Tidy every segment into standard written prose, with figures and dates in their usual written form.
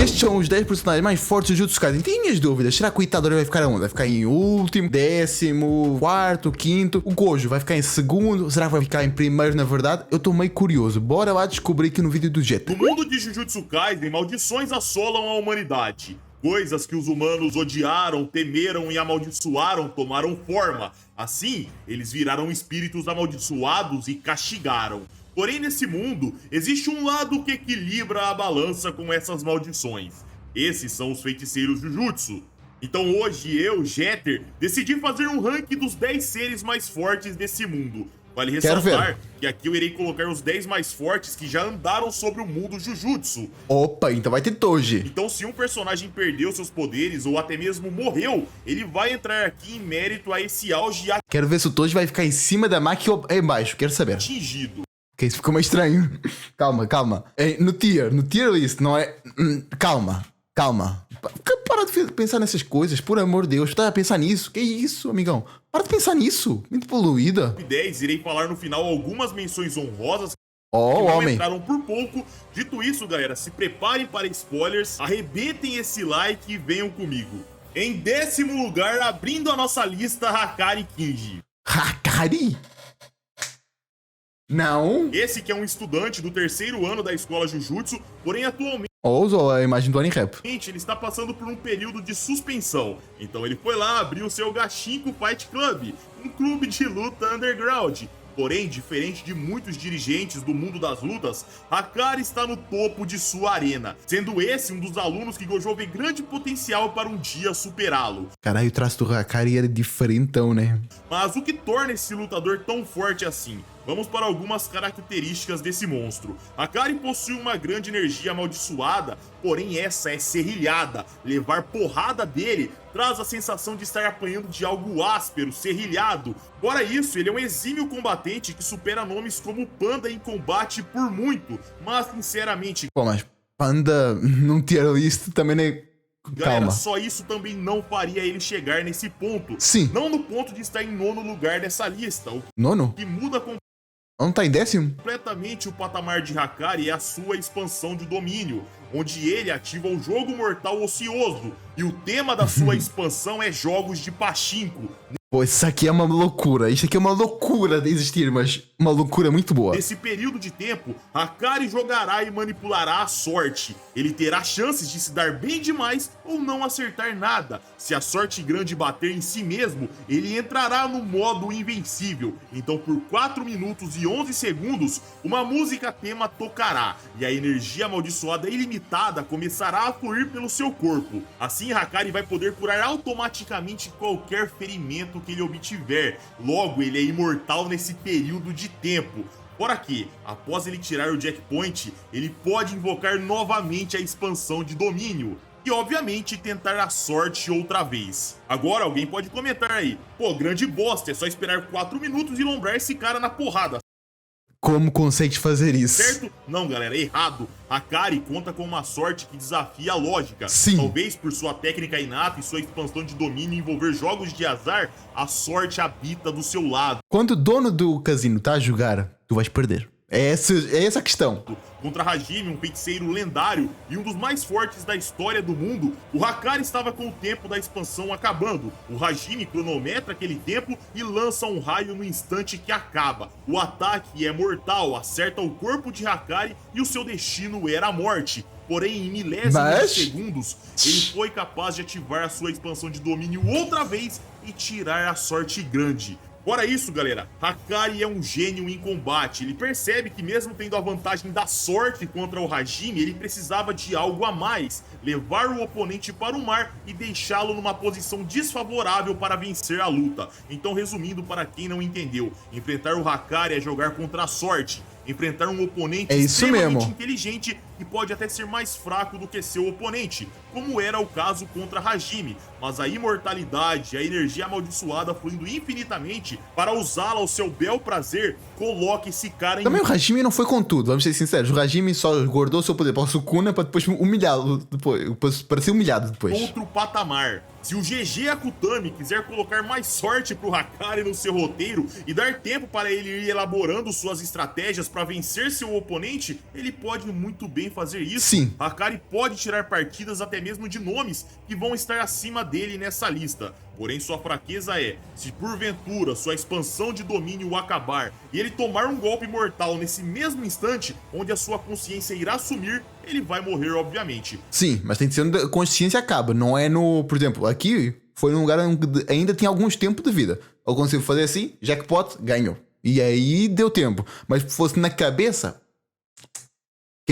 estes são os 10 personagens mais fortes do Jujutsu Kaisen. Tenho minhas dúvidas. Será que o Itadori vai ficar aonde? Vai ficar em último, décimo, quarto, quinto? O Gojo vai ficar em segundo? Será que vai ficar em primeiro, na verdade? Eu tô meio curioso. Bora lá descobrir aqui no vídeo do Jeter. No mundo de Jujutsu Kaisen, maldições assolam a humanidade. Coisas que os humanos odiaram, temeram e amaldiçoaram tomaram forma. Assim, eles viraram espíritos amaldiçoados e castigaram. Porém, nesse mundo, existe um lado que equilibra a balança com essas maldições. Esses são os feiticeiros Jujutsu. Então hoje eu, Jeter, decidi fazer um ranking dos 10 seres mais fortes desse mundo. Vale ressaltar que aqui eu irei colocar os 10 mais fortes que já andaram sobre o mundo Jujutsu. Opa, então vai ter Toji. Então se um personagem perdeu seus poderes ou até mesmo morreu, ele vai entrar aqui em mérito a esse auge Quero ver se o Toji vai ficar em cima da Maki ou embaixo, quero saber. atingido. Ok, isso ficou meio estranho. Calma. No tier list, não é... Calma. Para de pensar nessas coisas, por amor de Deus. Tá a pensar nisso? Que isso, amigão? Para de pensar nisso. Muito poluída. Top 10, irei falar no final algumas menções honrosas Ó, que o não homem. entraram por pouco. Dito isso, galera, se preparem para spoilers, arrebentem esse like e venham comigo. Em 10º lugar, abrindo a nossa lista, Hakari Kinji. Hakari? Não. Esse que é um estudante do 3º ano da escola Jujutsu, porém atualmente Ó, usou a imagem do Anirap. ele está passando por um período de suspensão. Então ele foi lá abrir o seu Gashinko Fight Club, um clube de luta underground. Porém, diferente de muitos dirigentes do mundo das lutas, Hakari está no topo de sua arena, sendo esse um dos alunos que Gojo vê grande potencial para um dia superá-lo. Caralho, o traço do Hakari era diferentão, né? Mas o que torna esse lutador tão forte assim? Vamos para algumas características desse monstro. Hakari possui uma grande energia amaldiçoada, porém essa é serrilhada. Levar porrada dele traz a sensação de estar apanhando de algo áspero, serrilhado. Fora isso, ele é um exímio combatente que supera nomes como Panda em combate por muito. Mas, sinceramente, Pô, mas Panda num tier list também é... galera, Calma. só isso também não faria ele chegar nesse ponto. Sim. Não no ponto de estar em 9º lugar dessa lista, o Nono? que muda Não tá em 10º? completamente o patamar de Hakari é a sua expansão de domínio, onde ele ativa o jogo mortal ocioso, e o tema da sua expansão é jogos de pachinko. Pô, isso aqui é uma loucura. Isso aqui é uma loucura de existir, mas uma loucura muito boa. Nesse período de tempo, Hakari jogará e manipulará a sorte. Ele terá chances de se dar bem demais ou não acertar nada. Se a sorte grande bater em si mesmo, ele entrará no modo invencível. Então por 4 minutos e 11 segundos, uma música tema tocará, e a energia amaldiçoada ilimitada começará a fluir pelo seu corpo. Assim, Hakari vai poder curar automaticamente qualquer ferimento que ele obtiver. Logo, ele é imortal nesse período de tempo. Fora que, após ele tirar o Jackpoint, ele pode invocar novamente a expansão de domínio. E obviamente tentar a sorte outra vez. Agora alguém pode comentar aí: pô, grande bosta, é só esperar 4 minutos e lombrar esse cara na porrada. Como consegue fazer isso? Certo? Não, galera, errado. Hakari conta com uma sorte que desafia a lógica. Sim. Talvez por sua técnica inata e sua expansão de domínio envolver jogos de azar, a sorte habita do seu lado. Quando o dono do casino tá a jogar, tu vais perder. É essa a questão. Contra Hajime, um feiticeiro lendário e um dos mais fortes da história do mundo, o Hakari estava com o tempo da expansão acabando. O Hajime cronometra aquele tempo e lança um raio no instante que acaba. O ataque é mortal, acerta o corpo de Hakari e o seu destino era a morte. Porém, em milésimos de segundos, ele foi capaz de ativar a sua expansão de domínio outra vez e tirar a sorte grande. Fora isso, galera, Hakari é um gênio em combate. Ele percebe que mesmo tendo a vantagem da sorte contra o Hajime, ele precisava de algo a mais. Levar o oponente para o mar e deixá-lo numa posição desfavorável para vencer a luta. Então, resumindo para quem não entendeu, enfrentar o Hakari é jogar contra a sorte. Enfrentar um oponente extremamente inteligente e pode até ser mais fraco do que seu oponente, como era o caso contra Hajime, mas a imortalidade, a energia amaldiçoada fluindo infinitamente para usá-la ao seu bel prazer, coloca esse cara em... Também o Hajime não foi com tudo, vamos ser sinceros. O Hajime só guardou seu poder para o Sukuna para depois humilhá-lo, para ser humilhado depois. Outro patamar. Se o GG Akutami quiser colocar mais sorte pro Hakari no seu roteiro e dar tempo para ele ir elaborando suas estratégias para vencer seu oponente, ele pode muito bem fazer isso, Sim. Hakari pode tirar partidas até mesmo de nomes que vão estar acima dele nessa lista. Porém, sua fraqueza é, se porventura sua expansão de domínio acabar e ele tomar um golpe mortal nesse mesmo instante, onde a sua consciência irá sumir, ele vai morrer, obviamente. Sim, mas tem que ser onde a consciência acaba, não é no... Por exemplo, aqui foi num lugar onde ainda tinha alguns tempos de vida. Eu consigo fazer assim, jackpot, ganhou. E aí deu tempo. Mas se fosse na cabeça...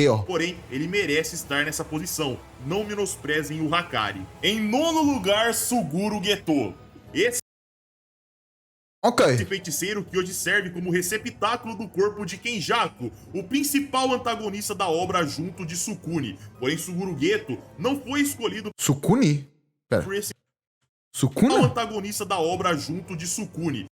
ó. Porém, ele merece estar nessa posição. Não menosprezem o Hakari. Em nono lugar, Suguru Geto. Esse feiticeiro que hoje serve como receptáculo do corpo de Kenjaku, o principal antagonista da obra junto de Sukune. Porém, Suguru Geto não foi escolhido Sukune? Pera. por esse Sukuna? antagonista da obra junto de Sukune.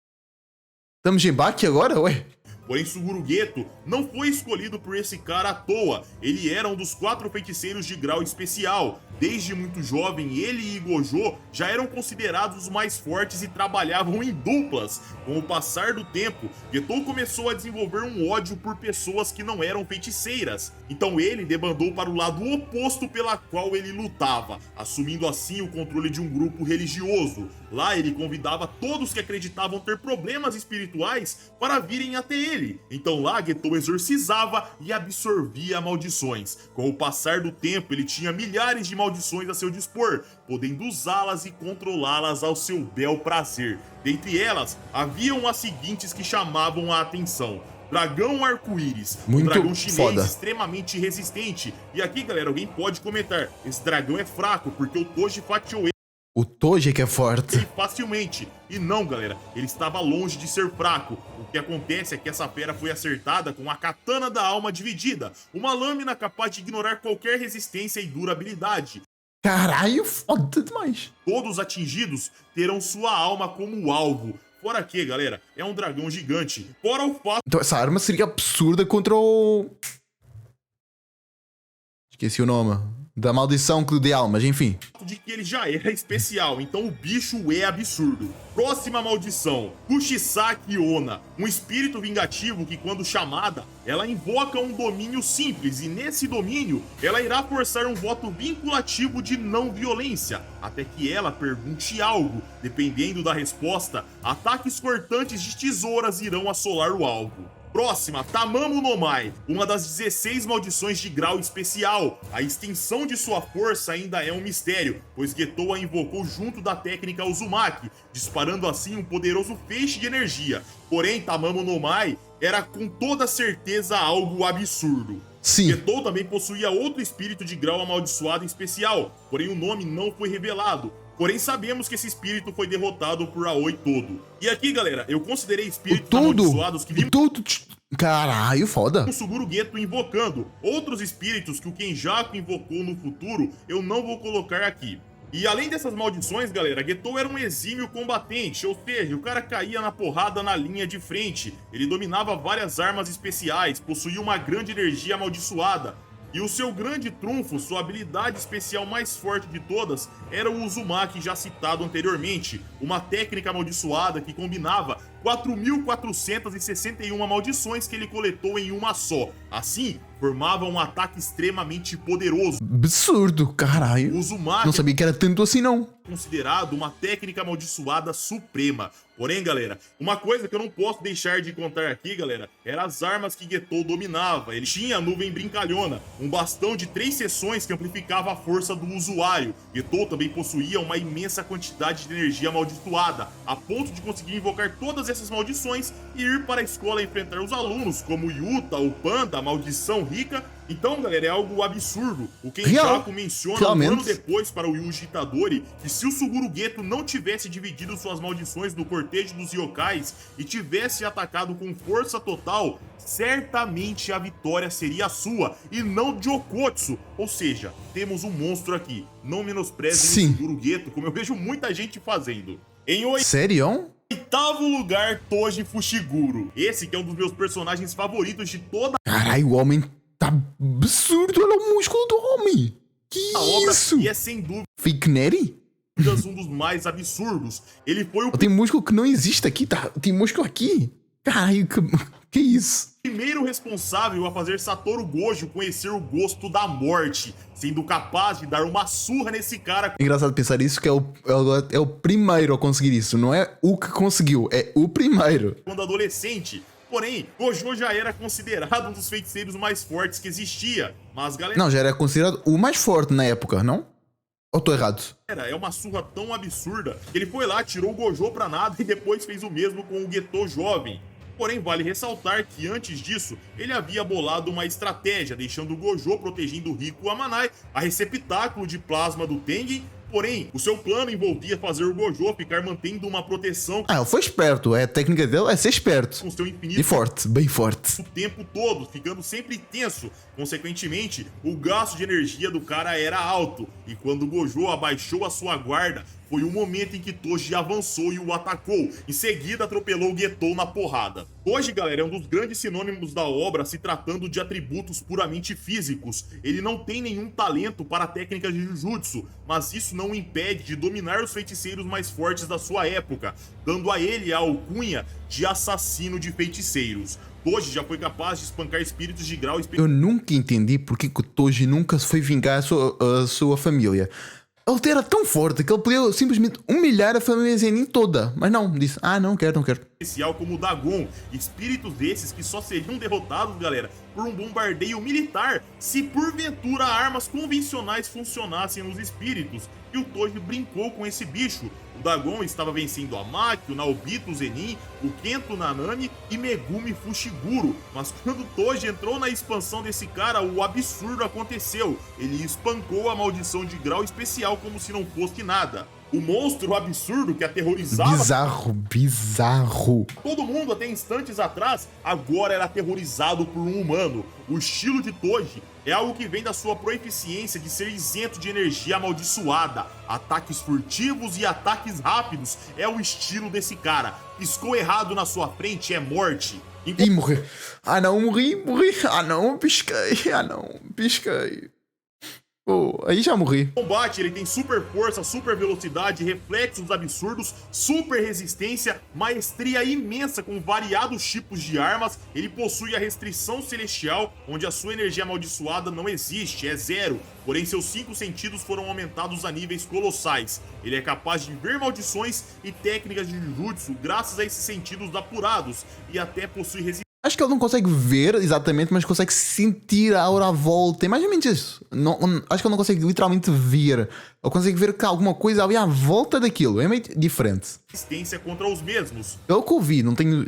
Estamos em Baki agora, ué? Porém, Suguru Geto não foi escolhido por esse cara à toa. Ele era um dos 4 feiticeiros de grau especial. Desde muito jovem, ele e Gojo já eram considerados os mais fortes e trabalhavam em duplas. Com o passar do tempo, Geto começou a desenvolver um ódio por pessoas que não eram feiticeiras. Então ele debandou para o lado oposto pela qual ele lutava, assumindo assim o controle de um grupo religioso. Lá ele convidava todos que acreditavam ter problemas espirituais para virem até ele. Então lá Geto exorcizava e absorvia maldições. Com o passar do tempo, ele tinha milhares de maldições a seu dispor, podendo usá-las e controlá-las ao seu bel prazer. Dentre elas, haviam as seguintes que chamavam a atenção. Dragão arco-íris, um dragão chinês extremamente resistente. E aqui, galera, alguém pode comentar, esse dragão é fraco porque o Toji fatiou ele. O Toji que é forte. Facilmente. E não, galera, ele estava longe de ser fraco. O que acontece é que essa fera foi acertada com a katana da alma dividida, uma lâmina capaz de ignorar qualquer resistência e durabilidade. Caralho, foda demais. Todos atingidos terão sua alma como alvo. Fora que, galera, é um dragão gigante. Fora o fato... Então essa arma seria absurda contra o... Esqueci o nome. Da maldição de almas, enfim. De que ele já era especial, então o bicho é absurdo. Próxima maldição, Kushisaki Onna, um espírito vingativo que quando chamada, ela invoca um domínio simples e nesse domínio, ela irá forçar um voto vinculativo de não violência, até que ela pergunte algo. Dependendo da resposta, ataques cortantes de tesouras irão assolar o alvo. Próxima, Tamamo no Mai, uma das 16 maldições de grau especial. A extensão de sua força ainda é um mistério, pois Geto a invocou junto da técnica Uzumaki, disparando assim um poderoso feixe de energia. Porém, Tamamo no Mai era com toda certeza algo absurdo. Sim. Geto também possuía outro espírito de grau amaldiçoado especial, porém o nome não foi revelado. Porém, sabemos que esse espírito foi derrotado por Aoi todo. E aqui, galera, eu considerei espíritos amaldiçoados que vimos caralho, foda. o Suguru Geto invocando. Outros espíritos que o Kenjaku invocou no futuro, eu não vou colocar aqui. E além dessas maldições, galera, Geto era um exímio combatente, ou seja, o cara caía na porrada na linha de frente. Ele dominava várias armas especiais, possuía uma grande energia amaldiçoada. E o seu grande trunfo, sua habilidade especial mais forte de todas, era o Uzumaki já citado anteriormente, uma técnica amaldiçoada que combinava 4.461 maldições que ele coletou em uma só. Assim, formava um ataque extremamente poderoso. Absurdo, caralho. O Uzumaki não sabia que era tanto assim, não. Considerado uma técnica amaldiçoada suprema. Porém, galera, uma coisa que eu não posso deixar de contar aqui, galera, eram as armas que Geto dominava. Ele tinha a nuvem brincalhona, um bastão de 3 seções que amplificava a força do usuário. Geto também possuía uma imensa quantidade de energia amaldiçoada, a ponto de conseguir invocar todas essas maldições e ir para a escola enfrentar os alunos, como Yuta, o Panda, a maldição rica. Então, galera, é algo absurdo. O Kenjaku menciona um ano depois para o Yuji Itadori que se o Suguru Geto não tivesse dividido suas maldições no cortejo dos yokais e tivesse atacado com força total, certamente a vitória seria sua e não de Okotsu. Ou seja, temos um monstro aqui. Não menosprezem o Suguru Geto, como eu vejo muita gente fazendo. Sério? Oitavo lugar, Toji Fushiguro. Esse que é um dos meus personagens favoritos de toda Caralho, o homem tá absurdo. Olha o músculo do homem. Que a obra isso? e é sem dúvida Fake Neri? um dos mais absurdos. Ele foi o Tem músculo que não existe aqui, tá? Tem músculo aqui. Caralho, que isso? primeiro responsável a fazer Satoru Gojo conhecer o gosto da morte, sendo capaz de dar uma surra nesse cara. Engraçado pensar isso, que é o primeiro a conseguir isso. Não é o que conseguiu, é o primeiro. Quando adolescente. Porém, Gojo já era considerado um dos feiticeiros mais fortes que existia. Mas galera... Não, já era considerado o mais forte na época, não? Ou tô errado? É uma surra tão absurda que ele foi lá, tirou o Gojo pra nada e depois fez o mesmo com o Geto jovem. Porém, vale ressaltar que antes disso, ele havia bolado uma estratégia, deixando o Gojo protegendo o Riku Amanai, a receptáculo de plasma do Tengen. Porém, o seu plano envolvia fazer o Gojo ficar mantendo uma proteção. Ah, ele foi esperto. A técnica dele é ser esperto. Com seu infinito e forte, bem forte. O tempo todo, ficando sempre tenso. Consequentemente, o gasto de energia do cara era alto. E quando o Gojo abaixou a sua guarda, foi o momento em que Toji avançou e o atacou. Em seguida, atropelou o Geto na porrada. Toji, galera, é um dos grandes sinônimos da obra, se tratando de atributos puramente físicos. Ele não tem nenhum talento para técnicas de Jujutsu, mas isso não o impede de dominar os feiticeiros mais fortes da sua época, dando a ele a alcunha de assassino de feiticeiros. Toji já foi capaz de espancar espíritos de grau... Eu nunca entendi porque que o Toji nunca foi vingar a sua família. Ele era tão forte que ele podia simplesmente humilhar a família Zenin toda. Mas não, disse, não quero. Especial como o Dagon, espíritos desses que só seriam derrotados, galera, por um bombardeio militar, se porventura armas convencionais funcionassem nos espíritos. E o Toji brincou com esse bicho. O Dagon estava vencendo a Maki, o Naobito Zenin, o Kento Nanami e Megumi Fushiguro. Mas quando o Toji entrou na expansão desse cara, o absurdo aconteceu. Ele espancou a maldição de grau especial como se não fosse nada. O monstro absurdo que aterrorizava... Bizarro. Todo mundo até instantes atrás, agora era aterrorizado por um humano. O estilo de Toji é algo que vem da sua proeficiência de ser isento de energia amaldiçoada. Ataques furtivos e ataques rápidos é o estilo desse cara. Piscou errado na sua frente é morte. E morri. Morri. Pisquei. Oh, aí já morri. No combate, ele tem super força, super velocidade, reflexos absurdos, super resistência, maestria imensa com variados tipos de armas. Ele possui a restrição celestial, onde a sua energia amaldiçoada não existe, é zero. Porém, seus 5 sentidos foram aumentados a níveis colossais. Ele é capaz de ver maldições e técnicas de Jujutsu graças a esses sentidos apurados, e até possui resistência. Acho que ele não consegue ver exatamente, mas consegue sentir a aura à volta. É mais ou menos isso. Acho que ele não consegue literalmente ver. Ele consegue ver que há alguma coisa ali à volta daquilo. É meio diferente. Resistência contra os mesmos. Pelo que eu vi,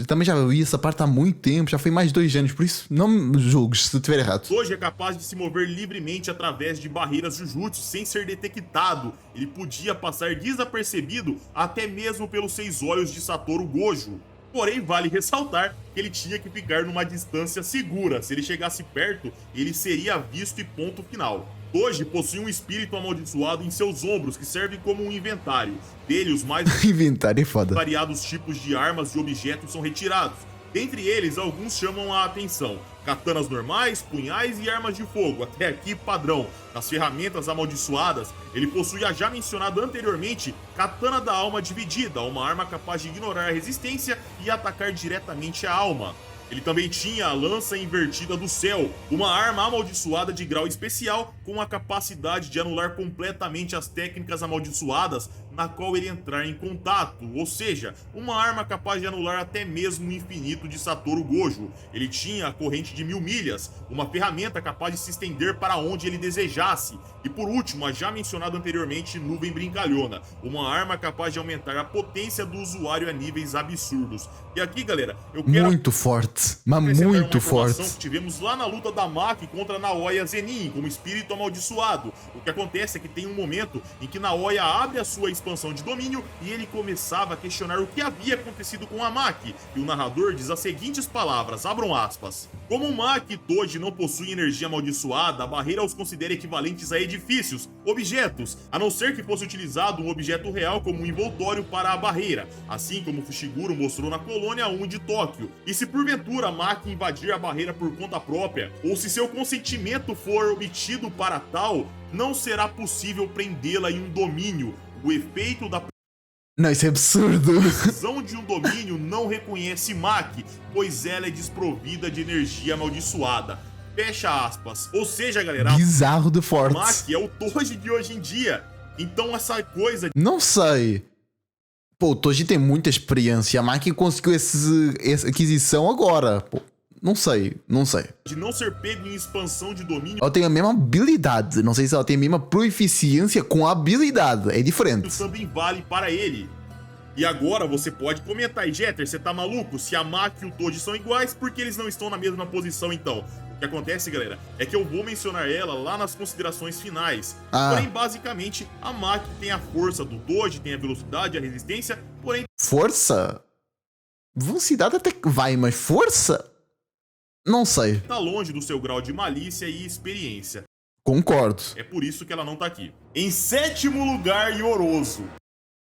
também já vi essa parte há muito tempo, já foi mais de 2 anos, por isso não me julgues se eu estiver errado. Hoje é capaz de se mover livremente através de barreiras Jujutsu sem ser detectado. Ele podia passar desapercebido até mesmo pelos 6 olhos de Satoru Gojo. Porém, vale ressaltar que ele tinha que ficar numa distância segura. Se ele chegasse perto, ele seria visto e ponto final. Toji possui um espírito amaldiçoado em seus ombros, que serve como um inventário. Dele, os mais inventário é foda. Variados tipos de armas e objetos são retirados. Dentre eles, alguns chamam a atenção. Katanas normais, punhais e armas de fogo, até aqui padrão. Nas ferramentas amaldiçoadas, ele possui a já mencionada anteriormente Katana da Alma Dividida, uma arma capaz de ignorar a resistência e atacar diretamente a alma. Ele também tinha a Lança Invertida do Céu, uma arma amaldiçoada de grau especial com a capacidade de anular completamente as técnicas amaldiçoadas na qual ele entrar em contato, ou seja, uma arma capaz de anular até mesmo o infinito de Satoru Gojo. Ele tinha a Corrente de 1000 milhas, uma ferramenta capaz de se estender para onde ele desejasse. E por último, a já mencionada anteriormente Nuvem Brincalhona, uma arma capaz de aumentar a potência do usuário a níveis absurdos. E aqui, galera, eu quero... Muito forte, mas muito forte. Que tivemos lá na luta da Maki contra Naoya Zenin, como espírito amaldiçoado. O que acontece é que tem um momento em que Naoya abre a sua expansão de domínio e ele começava a questionar o que havia acontecido com a Maki. E o narrador diz as seguintes palavras, abram aspas. Como Maki e Toji não possuem energia amaldiçoada, a barreira os considera equivalentes a edifícios, objetos, a não ser que fosse utilizado um objeto real como um envoltório para a barreira, assim como Fushiguro mostrou na Colônia 1 de Tóquio. E se porventura Maki invadir a barreira por conta própria, ou se seu consentimento for obtido para tal, não será possível prendê-la em um domínio. O efeito da Não, isso é absurdo. A visão de um domínio não reconhece Maki, pois ela é desprovida de energia amaldiçoada. Fecha aspas. Ou seja, galera, Bizarro de forte. Maki é o Toji de hoje em dia. Então essa coisa Não sei. Pô, o Toji tem muita experiência. A Maki conseguiu essa aquisição agora. Pô, não sei. de não ser pego em expansão de domínio Ela tem a mesma habilidade. Não sei se ela tem a mesma proficiência com a habilidade. É diferente. também vale para ele. E agora você pode comentar aí, Jeter, você tá maluco? Se a Maki e o Toji são iguais, por que eles não estão na mesma posição então? O que acontece, galera, é que eu vou mencionar ela lá nas considerações finais. Porém, basicamente, a Maki tem a força do Toji, tem a velocidade, a resistência, porém... Força? Velocidade até que vai, mas força? Não sei. tá longe do seu grau de malícia e experiência. Concordo. É por isso que ela não tá aqui. Em sétimo lugar, Yorozu.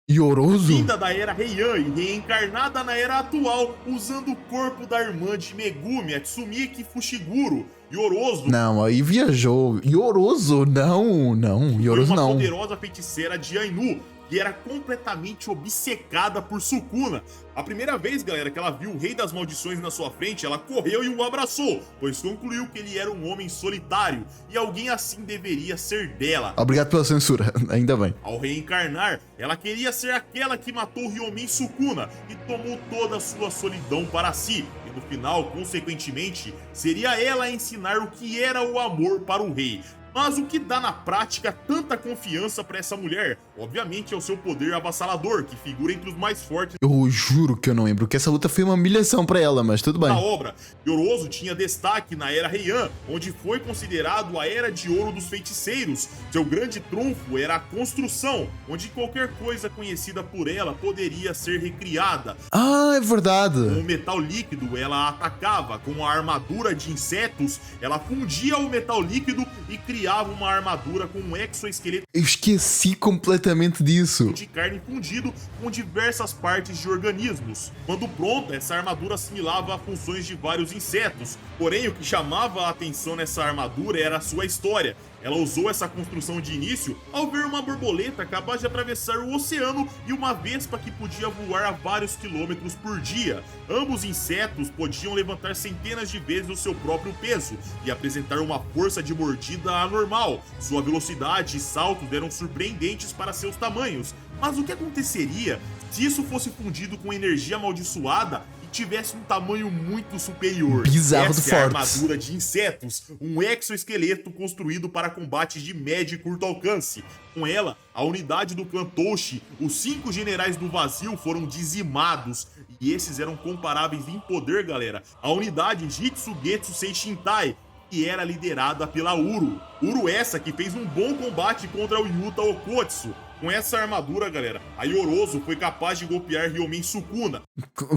Yorozu? Vinda da era Heian e reencarnada na era atual, usando o corpo da irmã de Megumi, a Tsumiki Fushiguro. Yorozu Não, aí viajou. Yorozu? Não. foi Yorozu uma não. poderosa feiticeira de Ainu, que era completamente obcecada por Sukuna. A primeira vez, galera, que ela viu o Rei das Maldições na sua frente, ela correu e o abraçou, pois concluiu que ele era um homem solitário, e alguém assim deveria ser dela. Obrigado pela censura. Ainda bem. Ao reencarnar, ela queria ser aquela que matou Ryomen Sukuna e tomou toda a sua solidão para si. E no final, consequentemente, seria ela a ensinar o que era o amor para o rei. Mas o que dá na prática tanta confiança para essa mulher? Obviamente é o seu poder avassalador, que figura entre os mais fortes Eu juro que eu não lembro que essa luta foi uma humilhação pra ela, mas tudo bem. da obra. Yorozu tinha destaque na Era Heian, onde foi considerado a Era de Ouro dos Feiticeiros. Seu grande trunfo era a construção, onde qualquer coisa conhecida por ela poderia ser recriada. Ah, é Com verdade. o metal líquido, ela atacava. Com a armadura de insetos, ela fundia o metal líquido e criava uma armadura com um exoesqueleto Eu esqueci completamente disso. de carne fundido com diversas partes de organismos. Quando pronta, essa armadura assimilava a funções de vários insetos. Porém, o que chamava a atenção nessa armadura era a sua história. Ela usou essa construção de início ao ver uma borboleta capaz de atravessar o oceano e uma vespa que podia voar a vários quilômetros por dia. Ambos insetos podiam levantar centenas de vezes o seu próprio peso e apresentar uma força de mordida anormal. Sua velocidade e saltos eram surpreendentes para seus tamanhos. Mas o que aconteceria se isso fosse fundido com energia amaldiçoada tivesse um tamanho muito superior? Bizarro Essa de é a forte. armadura de insetos, um exoesqueleto construído para combates de médio e curto alcance. Com ela, a unidade do clã Toshi, os 5 generais do vazio foram dizimados, e esses eram comparáveis em poder, galera, à unidade Jitsugetsu Seishintai, que era liderada pela Uru. Uru essa que fez um bom combate contra o Yuta Okotsu. Com essa armadura, galera, a Yorozu foi capaz de golpear Ryomen Sukuna.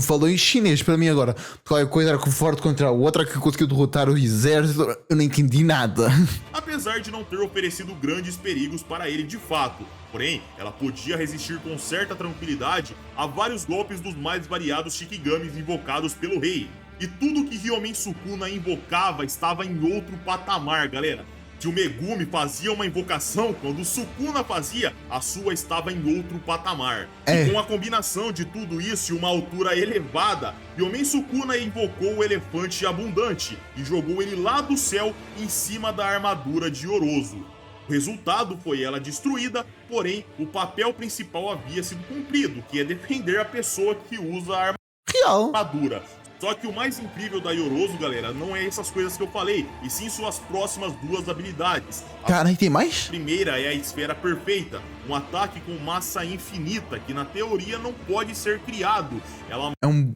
Falou em chinês para mim agora. Qualquer coisa era forte contra a outra que conseguiu derrotar o exército. Eu não entendi nada. Apesar de não ter oferecido grandes perigos para ele de fato. Porém, ela podia resistir com certa tranquilidade a vários golpes dos mais variados Shikigamis invocados pelo rei. E tudo que Ryomen Sukuna invocava estava em outro patamar, galera. Se o Megumi fazia uma invocação, quando o Sukuna fazia, a sua estava em outro patamar. E com a combinação de tudo isso e uma altura elevada, Ryomen Sukuna invocou o elefante abundante e jogou ele lá do céu em cima da armadura de Yorozu. O resultado foi ela destruída, porém o papel principal havia sido cumprido, que é defender a pessoa que usa a Real. armadura. Só que o mais incrível da Yorozu, galera, não é essas coisas que eu falei, e sim suas próximas 2 habilidades. A Cara, tem mais? primeira é a Esfera Perfeita, um ataque com massa infinita, que na teoria não pode ser criado. Ela É um...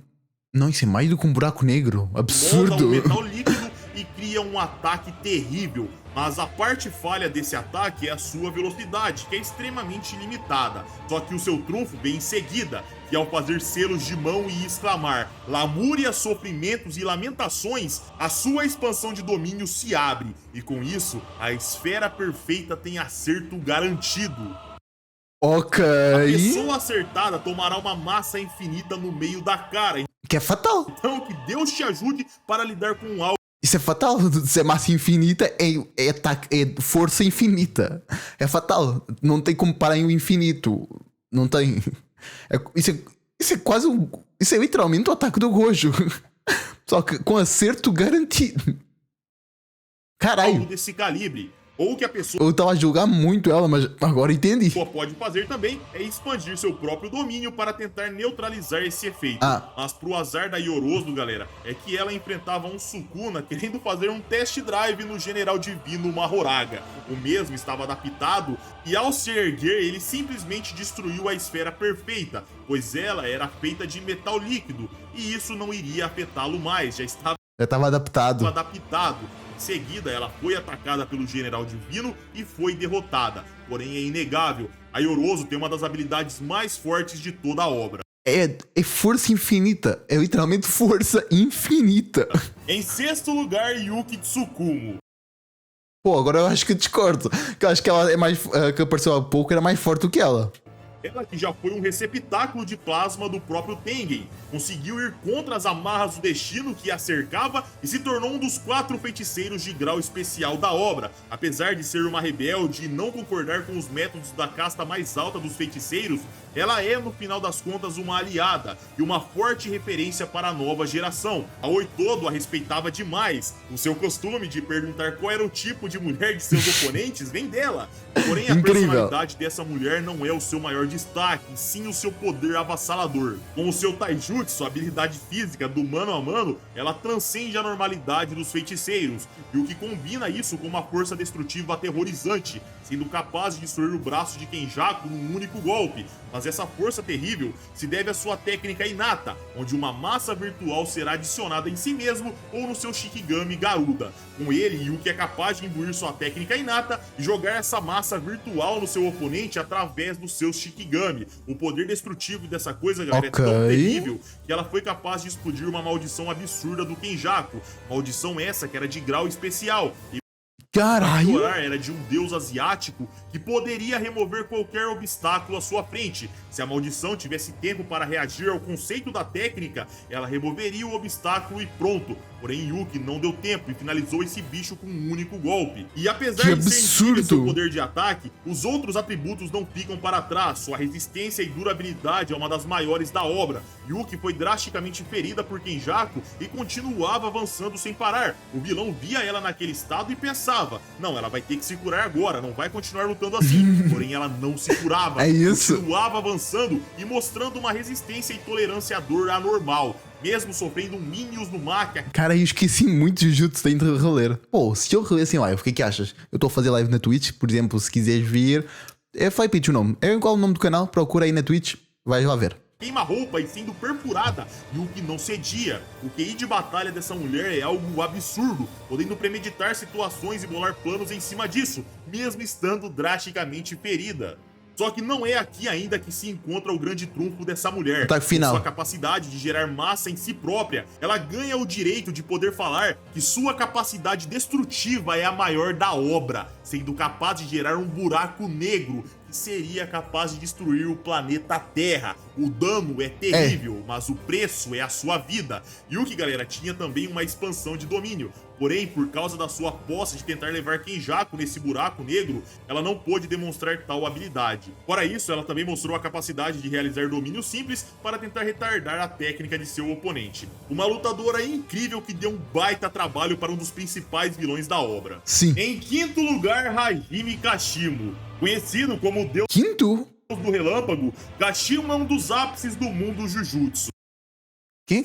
Não, isso é mais do que um buraco negro. molda Absurdo. o metal líquido e cria um ataque terrível. Mas a parte falha desse ataque é a sua velocidade, que é extremamente limitada. Só que o seu trunfo vem em seguida, que ao fazer selos de mão e exclamar lamúria, sofrimentos e lamentações, a sua expansão de domínio se abre. E com isso, a Esfera Perfeita tem acerto garantido. Ok. A pessoa acertada tomará uma massa infinita no meio da cara. Que é fatal. Então que Deus te ajude para lidar com algo. Isso é fatal. Se é massa infinita, é força infinita. É fatal. Não tem como parar em um infinito. Não tem. Isso é quase um. Isso é literalmente o ataque do Gojo. Só que com acerto garantido. Caralho. Algo desse calibre. Ou que a pessoa Eu tava a julgar muito ela, mas agora entendi. pode fazer também é expandir seu próprio domínio para tentar neutralizar esse efeito. Mas pro azar da Yorosdo, galera, é que ela enfrentava um Sukuna querendo fazer um test drive no General Divino Mahoraga. O mesmo estava adaptado e ao se erguer, ele simplesmente destruiu a esfera perfeita, pois ela era feita de metal líquido e isso não iria afetá-lo mais, já estava adaptado. Em seguida, ela foi atacada pelo General Divino e foi derrotada. Porém, é inegável, a Yorosdo tem uma das habilidades mais fortes de toda a obra. É força infinita. É literalmente força infinita. Em sexto lugar, Yuki Tsukumo. Pô, agora eu acho que eu discordo. Que eu acho que ela é mais. Que apareceu há pouco, era mais forte do que ela. Ela que já foi um receptáculo de plasma do próprio Tengen, conseguiu ir contra as amarras do destino que a cercava e se tornou um dos 4 feiticeiros de grau especial da obra. Apesar de ser uma rebelde e não concordar com os métodos da casta mais alta dos feiticeiros, ela é, no final das contas, uma aliada e uma forte referência para a nova geração. A Oitodo a respeitava demais. O seu costume de perguntar qual era o tipo de mulher de seus oponentes vem dela. Porém, a personalidade dessa mulher não é o seu maior destaque, sim o seu poder avassalador. Com o seu taijutsu, a habilidade física do mano a mano, ela transcende a normalidade dos feiticeiros, e o que combina isso com uma força destrutiva aterrorizante, sendo capaz de destruir o braço de Kenjaku num único golpe. Mas essa força terrível se deve à sua técnica inata, onde uma massa virtual será adicionada em si mesmo ou no seu Shikigami Garuda. Com ele, Yuki é capaz de imbuir sua técnica inata e jogar essa massa virtual no seu oponente através do seu Shikigami. O poder destrutivo dessa coisa, galera, é tão terrível que ela foi capaz de explodir uma maldição absurda do Kenjaku. Maldição essa que era de grau especial. Caralho! Era de um deus asiático que poderia remover qualquer obstáculo à sua frente. Se a maldição tivesse tempo para reagir ao conceito da técnica, ela removeria o obstáculo e pronto. Porém, Yuki não deu tempo e finalizou esse bicho com um único golpe. E apesar de ser incrível seu poder de ataque, os outros atributos não ficam para trás. Sua resistência e durabilidade é uma das maiores da obra. Yuki foi drasticamente ferida por Kenjaku e continuava avançando sem parar. O vilão via ela naquele estado e pensava: não, ela vai ter que se curar agora, não vai continuar lutando assim. Porém, ela não se curava. Continuava avançando e mostrando uma resistência e tolerância à dor anormal, mesmo sofrendo minions no Maka. Cara, eu esqueci muito de Jujutsu dentro de reler. Pô, se eu reler em live, o que é que achas? Eu estou a fazer live na Twitch, por exemplo, se quiseres vir. É Flypitch o nome. É igual o nome do canal, procura aí na Twitch, vais lá ver. Queima-roupa e sendo perfurada, e o que não cedia. O QI de batalha dessa mulher é algo absurdo, podendo premeditar situações e bolar planos em cima disso, mesmo estando drasticamente ferida. Só que não é aqui ainda que se encontra o grande trunfo dessa mulher. Sua capacidade de gerar massa em si própria. Ela ganha o direito de poder falar que sua capacidade destrutiva é a maior da obra, sendo capaz de gerar um buraco negro que seria capaz de destruir o planeta Terra. O dano é terrível, mas o preço é a sua vida. Yuki, galera, tinha também uma expansão de domínio. Porém, por causa da sua posse de tentar levar Kenjaku nesse buraco negro, ela não pôde demonstrar tal habilidade. Fora isso, ela também mostrou a capacidade de realizar domínio simples para tentar retardar a técnica de seu oponente. Uma lutadora incrível que deu um baita trabalho para um dos principais vilões da obra. Sim. Em quinto lugar, Hajime Kashimo. Conhecido como o Deus do Relâmpago, Kashimo é um dos ápices do mundo Jujutsu. Quem é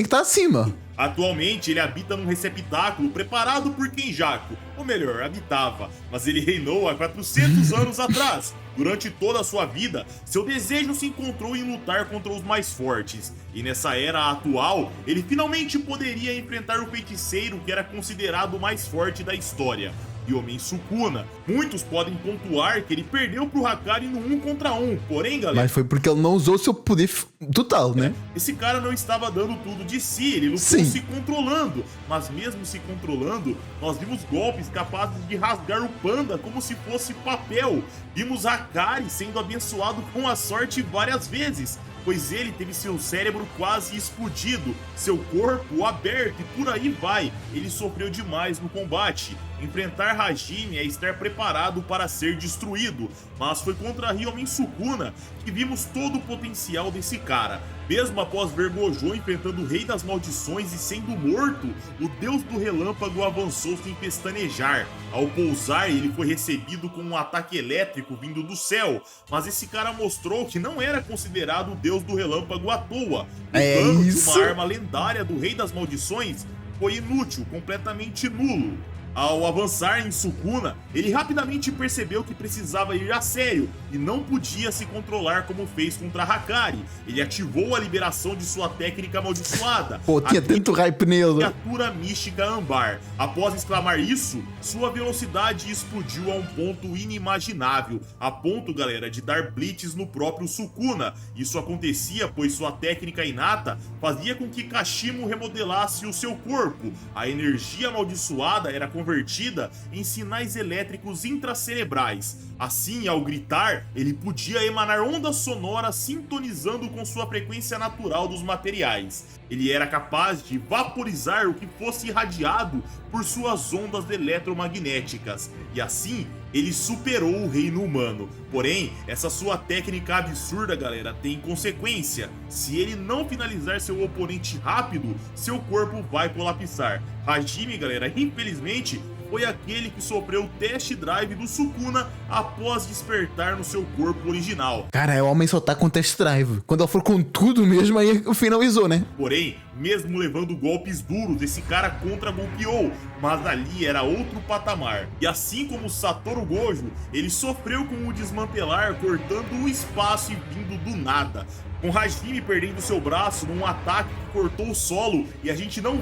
que tá acima? Atualmente, ele habita num receptáculo preparado por Kenjaku. Ou melhor, habitava, mas ele reinou há 400 anos atrás. Durante toda a sua vida, seu desejo se encontrou em lutar contra os mais fortes. E nessa era atual, ele finalmente poderia enfrentar o feiticeiro que era considerado o mais forte da história, Yomen Sukuna. Muitos podem pontuar que ele perdeu pro Hakari no 1 contra 1, porém, galera... Mas foi porque ele não usou seu poder total, né? Esse cara não estava dando tudo de si, ele lutou se controlando. Mas mesmo se controlando, nós vimos golpes capazes de rasgar o panda como se fosse papel. Vimos Hakari sendo abençoado com a sorte várias vezes, pois ele teve seu cérebro quase explodido, seu corpo aberto e por aí vai. Ele sofreu demais no combate. enfrentar Hajime é estar preparado para ser destruído, mas foi contra Ryomen Sukuna que vimos todo o potencial desse cara. Mesmo após ver Gojo enfrentando o Rei das Maldições e sendo morto, o Deus do Relâmpago avançou sem pestanejar. Ao pousar, ele foi recebido com um ataque elétrico vindo do céu, mas esse cara mostrou que não era considerado o Deus do Relâmpago à toa. O dano de uma arma lendária do Rei das Maldições foi inútil, completamente nulo. Ao avançar em Sukuna, ele rapidamente percebeu que precisava ir a sério e não podia se controlar como fez contra Hakari. Ele ativou a liberação de sua técnica amaldiçoada. Pô, tinha tanto hype nele. Criatura mística âmbar. Após exclamar isso, sua velocidade explodiu a um ponto inimaginável, a ponto, galera, de dar blitz no próprio Sukuna. Isso acontecia pois sua técnica inata fazia com que Kashimo remodelasse o seu corpo. A energia amaldiçoada era convertida em sinais elétricos intracerebrais. Assim, ao gritar, ele podia emanar ondas sonoras sintonizando com sua frequência natural dos materiais. Ele era capaz de vaporizar o que fosse irradiado por suas ondas eletromagnéticas. E assim, ele superou o reino humano. Porém, essa sua técnica absurda, galera, tem consequência. Se ele não finalizar seu oponente rápido, seu corpo vai colapsar. Hajime, galera, infelizmente, foi aquele que sofreu o test drive do Sukuna após despertar no seu corpo original. Cara, o homem só tá com test drive. Quando ele for com tudo mesmo, aí finalizou, né? Porém, mesmo levando golpes duros, esse cara contra-golpeou, mas ali era outro patamar. E assim como Satoru Gojo, ele sofreu com o desmantelar, cortando o espaço e vindo do nada. Com Hajime perdendo seu braço num ataque que cortou o solo e a gente não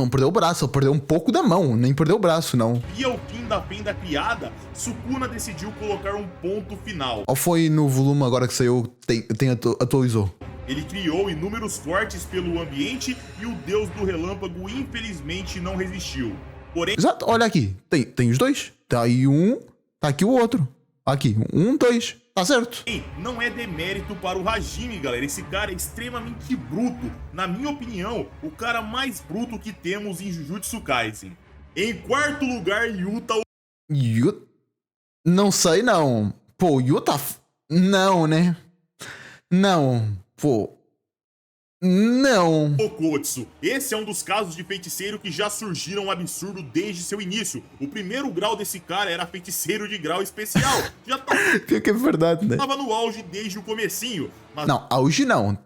perdeu o braço, ele perdeu um pouco da mão, nem perdeu o braço, não. via o fim da fenda criada, Sukuna decidiu colocar um ponto final. Qual foi no volume agora que saiu, atualizou? Ele criou inúmeros cortes pelo ambiente e o Deus do Relâmpago infelizmente não resistiu. Porém, Exato, olha aqui, tem os dois. Tá aí um, tá aqui o outro. Aqui, 1, 2, tá certo. não é demérito para o Hajime, galera. Esse cara é extremamente bruto. Na minha opinião, o cara mais bruto que temos em Jujutsu Kaisen. Em quarto lugar, Yuta. Não sei não. Pô, Yuta... Não, né? Não, pô... Não. Okotsu. Esse é um dos casos de feiticeiro que já surgiram absurdo desde seu início. O primeiro grau desse cara era feiticeiro de grau especial. Já Pior que é verdade, né? tava no auge desde o comecinho. Mas Não, auge não.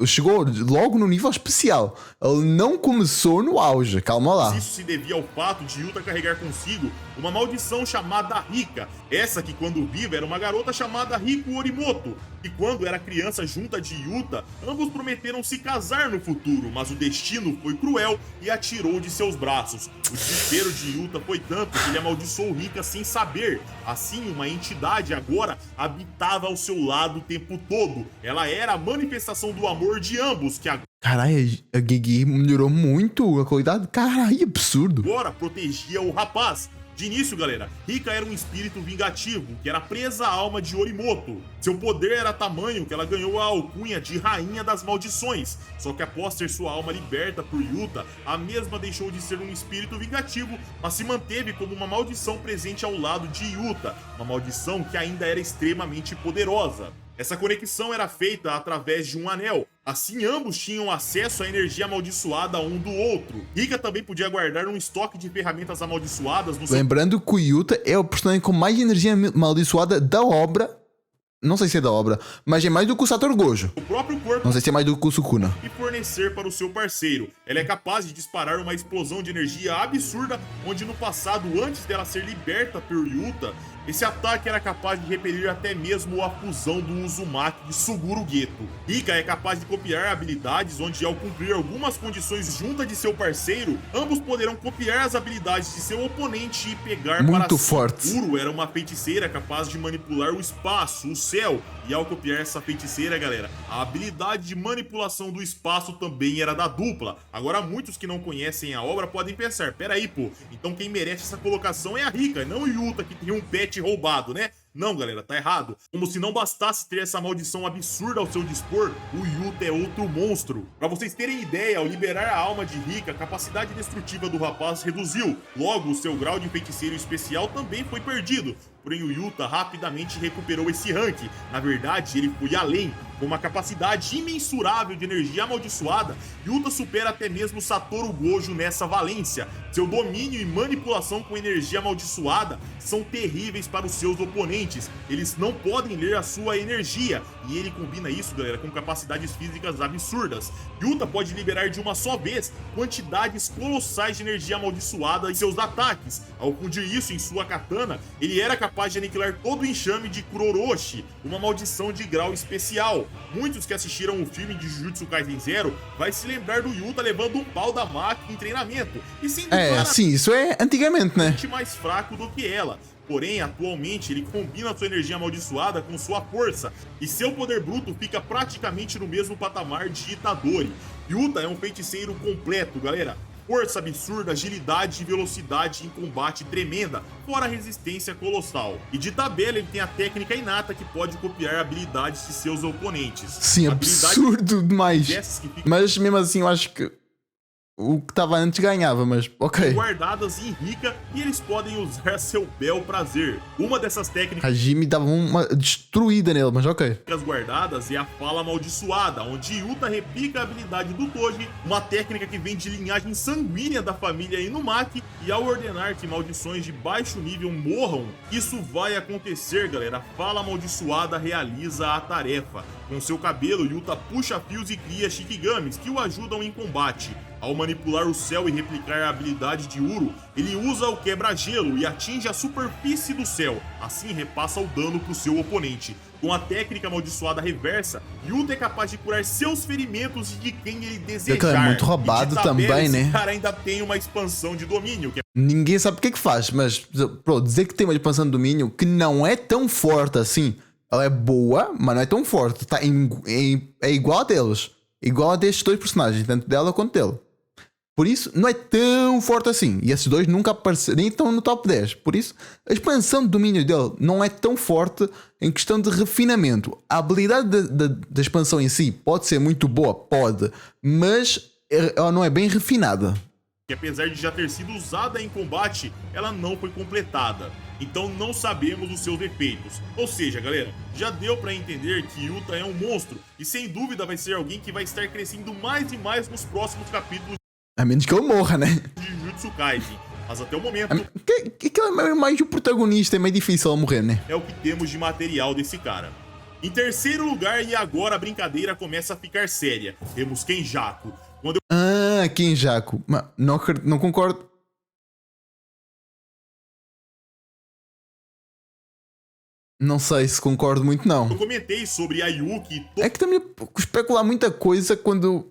Chegou logo no nível especial. Ele não começou no auge. Calma lá. isso se devia ao fato de Yuta carregar consigo uma maldição chamada Rika. Essa que quando viva era uma garota chamada Riku Orimoto. E quando era criança junta de Yuta, ambos prometeram se casar no futuro, mas o destino foi cruel e a tirou de seus braços. O desespero de Yuta foi tanto que ele amaldiçoou Rika sem saber. Assim, uma entidade agora habitava ao seu lado o tempo todo. Ela era a manifestação do amor de ambos, que Caralho, a Gege melhorou muito a qualidade. Caralho, absurdo. agora protegia o rapaz. De início, galera, Rika era um espírito vingativo, que era presa à alma de Orimoto. Seu poder era tamanho que ela ganhou a alcunha de Rainha das Maldições. Só que após ter sua alma liberta por Yuta, a mesma deixou de ser um espírito vingativo, mas se manteve como uma maldição presente ao lado de Yuta. Uma maldição que ainda era extremamente poderosa. Essa conexão era feita através de um anel. Assim, ambos tinham acesso à energia amaldiçoada um do outro. Rika também podia guardar um estoque de ferramentas amaldiçoadas no seu Lembrando que o Yuta é o personagem com mais energia amaldiçoada da obra. Não sei se é da obra, mas é mais do que o Satoru Gojo. próprio corpo Não sei se é mais do que o Sukuna. e fornecer para o seu parceiro. Ela é capaz de disparar uma explosão de energia absurda, onde no passado, antes dela ser liberta por Yuta, esse ataque era capaz de repelir até mesmo a fusão do Uzumaki de Suguru Geto. Rika é capaz de copiar habilidades onde, ao cumprir algumas condições junto de seu parceiro, ambos poderão copiar as habilidades de seu oponente e pegar Muito para si. fortes. Uro era uma feiticeira capaz de manipular o espaço, o céu, e ao copiar essa feiticeira, galera, a habilidade de manipulação do espaço também era da dupla. Agora, muitos que não conhecem a obra podem pensar, peraí, pô, então quem merece essa colocação é a Rika, não o Yuta, que tem um pet roubado, né? Não, galera, tá errado. Como se não bastasse ter essa maldição absurda ao seu dispor, o Yuta é outro monstro. Pra vocês terem ideia, ao liberar a alma de Rika, a capacidade destrutiva do rapaz reduziu. Logo, o seu grau de feiticeiro especial também foi perdido. Porém, o Yuta rapidamente recuperou esse rank. Na verdade, ele foi além. Com uma capacidade imensurável de energia amaldiçoada, Yuta supera até mesmo Satoru Gojo nessa valência. Seu domínio e manipulação com energia amaldiçoada são terríveis para os seus oponentes. Eles não podem ler a sua energia. E ele combina isso, galera, com capacidades físicas absurdas. Yuta pode liberar de uma só vez quantidades colossais de energia amaldiçoada em seus ataques. Ao fundir isso em sua katana, ele era capaz de aniquilar todo o enxame de Kuroroshi, uma maldição de grau especial. Muitos que assistiram o filme de Jujutsu Kaisen Zero vai se lembrar do Yuta levando um pau da Maki em treinamento e sendo sim, isso é antigamente, né? mais fraco do que ela. Porém, atualmente, ele combina sua energia amaldiçoada com sua força, e seu poder bruto fica praticamente no mesmo patamar de Itadori. Yuta é um feiticeiro completo, galera. Força absurda, agilidade e velocidade em combate tremenda, fora a resistência colossal. E de tabela ele tem a técnica inata que pode copiar habilidades de seus oponentes. Sim, absurdo demais. Mas mesmo assim eu acho que o que estava antes ganhava, mas ok. Guardadas em Rika e eles podem usar a seu bel prazer. Uma dessas técnicas... A Jimmy dava uma destruída nele, mas ok. Guardadas é a fala amaldiçoada, onde Yuta replica a habilidade do Toji, uma técnica que vem de linhagem sanguínea da família Inumaki, e ao ordenar que maldições de baixo nível morram, isso vai acontecer, galera. A fala amaldiçoada realiza a tarefa. Com seu cabelo, Yuta puxa fios e cria Shikigamis, que o ajudam em combate. Ao manipular o céu e replicar a habilidade de Uro, ele usa o quebra-gelo e atinge a superfície do céu, assim repassa o dano para o seu oponente. Com a técnica amaldiçoada reversa, Yuta é capaz de curar seus ferimentos e de quem ele desejar. É muito roubado também, né? Esse cara ainda tem uma expansão de domínio. Ninguém sabe o que faz, mas dizer que tem uma expansão de domínio que não é tão forte assim. Ela é boa, mas não é tão forte. É igual a deles. Igual a destes dois personagens, tanto dela quanto dele. Por isso, não é tão forte assim. E esses dois nunca apareceram, nem estão no top 10. Por isso, a expansão de domínio dele não é tão forte em questão de refinamento. A habilidade da expansão em si pode ser muito boa, pode, mas ela não é bem refinada. Que apesar de já ter sido usada em combate, ela não foi completada. Então não sabemos os seus defeitos. Ou seja, galera, já deu pra entender que Yuta é um monstro. E sem dúvida vai ser alguém que vai estar crescendo mais e mais nos próximos capítulos. A menos que ele morra, né? De Jujutsu Kaisen. Mas até o momento... Que é mais o protagonista, é meio difícil ele morrer, né? É o que temos de material desse cara. Em terceiro lugar, e agora a brincadeira começa a ficar séria, temos Kenjaku. Kenjaku. Não concordo. Não sei se concordo muito, não. Eu comentei sobre a Yuki... É que também especular muita coisa quando...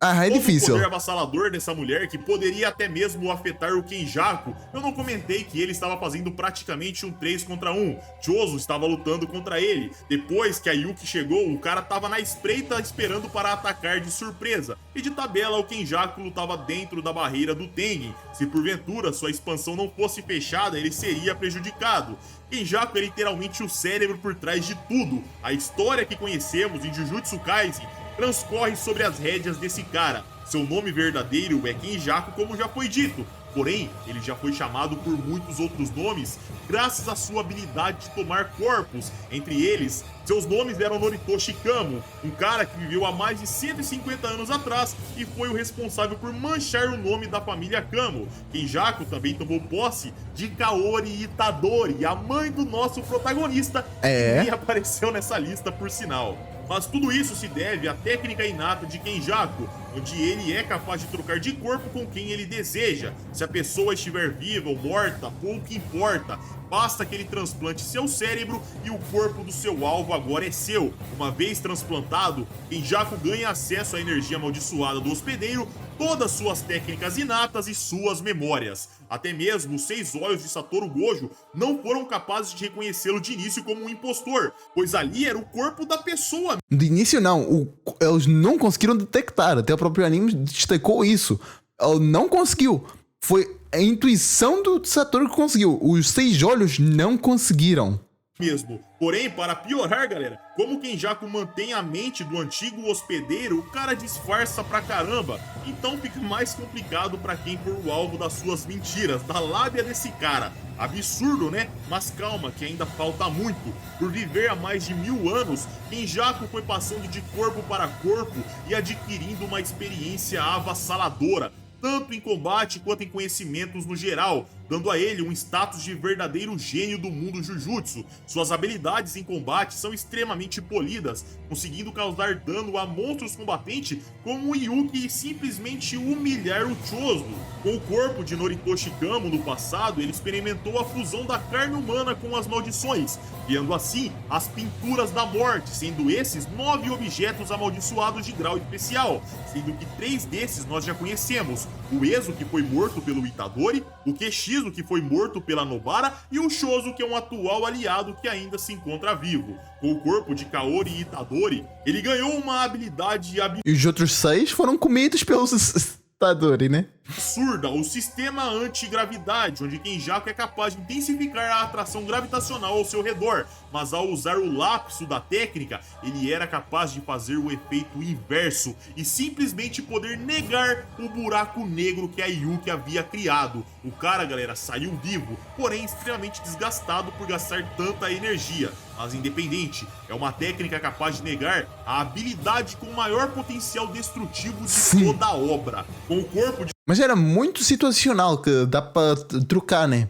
é difícil. O poder avassalador dessa mulher que poderia até mesmo afetar o Kenjaku. Eu não comentei que ele estava fazendo praticamente um 3 contra 1. Chozo estava lutando contra ele. Depois que a Yuki chegou, o cara estava na espreita esperando para atacar de surpresa. E de tabela, o Kenjaku lutava dentro da barreira do Tengen. Se porventura sua expansão não fosse fechada, ele seria prejudicado. Kenjaku é literalmente o cérebro por trás de tudo. A história que conhecemos em Jujutsu Kaisen transcorre sobre as rédeas desse cara. Seu nome verdadeiro é Kenjaku, como já foi dito. Porém, ele já foi chamado por muitos outros nomes graças à sua habilidade de tomar corpos. Entre eles, seus nomes eram Noritoshi Kamo, um cara que viveu há mais de 150 anos atrás e foi o responsável por manchar o nome da família Kamo. Kenjaku também tomou posse de Kaori Itadori, a mãe do nosso protagonista, que nem apareceu nessa lista por sinal. Mas tudo isso se deve à técnica inata de Kenjaku, onde ele é capaz de trocar de corpo com quem ele deseja. Se a pessoa estiver viva ou morta, pouco importa. Basta que ele transplante seu cérebro e o corpo do seu alvo agora é seu. Uma vez transplantado, Kenjaku ganha acesso à energia amaldiçoada do hospedeiro, todas suas técnicas inatas e suas memórias. Até mesmo os 6 olhos de Satoru Gojo não foram capazes de reconhecê-lo de início como um impostor, pois ali era o corpo da pessoa. De início não, eles não conseguiram detectar, até o próprio anime destacou isso. Ele não conseguiu. Foi a intuição do Satoru conseguiu. Os 6 olhos não conseguiram. Mesmo. Porém, para piorar, galera, como Kenjaku mantém a mente do antigo hospedeiro, o cara disfarça pra caramba. Então fica mais complicado pra quem for o alvo das suas mentiras, da lábia desse cara. Absurdo, né? Mas calma, que ainda falta muito. Por viver há mais de 1000 anos, Kenjaku foi passando de corpo para corpo e adquirindo uma experiência avassaladora, tanto em combate quanto em conhecimentos no geral, dando a ele um status de verdadeiro gênio do mundo Jujutsu. Suas habilidades em combate são extremamente polidas, conseguindo causar dano a monstros combatentes como o Yuki e simplesmente humilhar o Chozo. Com o corpo de Noritoshi Kamo no passado, ele experimentou a fusão da carne humana com as maldições, criando assim as Pinturas da Morte, sendo esses 9 objetos amaldiçoados de grau especial, sendo que 3 desses nós já conhecemos: o Ezo, que foi morto pelo Itadori, o Keshizo, que foi morto pela Nobara, e o Chozo, que é um atual aliado que ainda se encontra vivo. Com o corpo de Kaori e Itadori, ele ganhou uma habilidade E os outros 6 foram comidos pelos Itadori, né? absurda, o sistema antigravidade, onde Kenjaku é capaz de intensificar a atração gravitacional ao seu redor, mas ao usar o lapso da técnica, ele era capaz de fazer o efeito inverso e simplesmente poder negar o buraco negro que a Yuki havia criado. O cara, galera, saiu vivo, porém extremamente desgastado por gastar tanta energia. Mas independente, é uma técnica capaz de negar a habilidade com maior potencial destrutivo de toda a obra. Com o corpo de... Mas era muito situacional, que dá para trocar, né?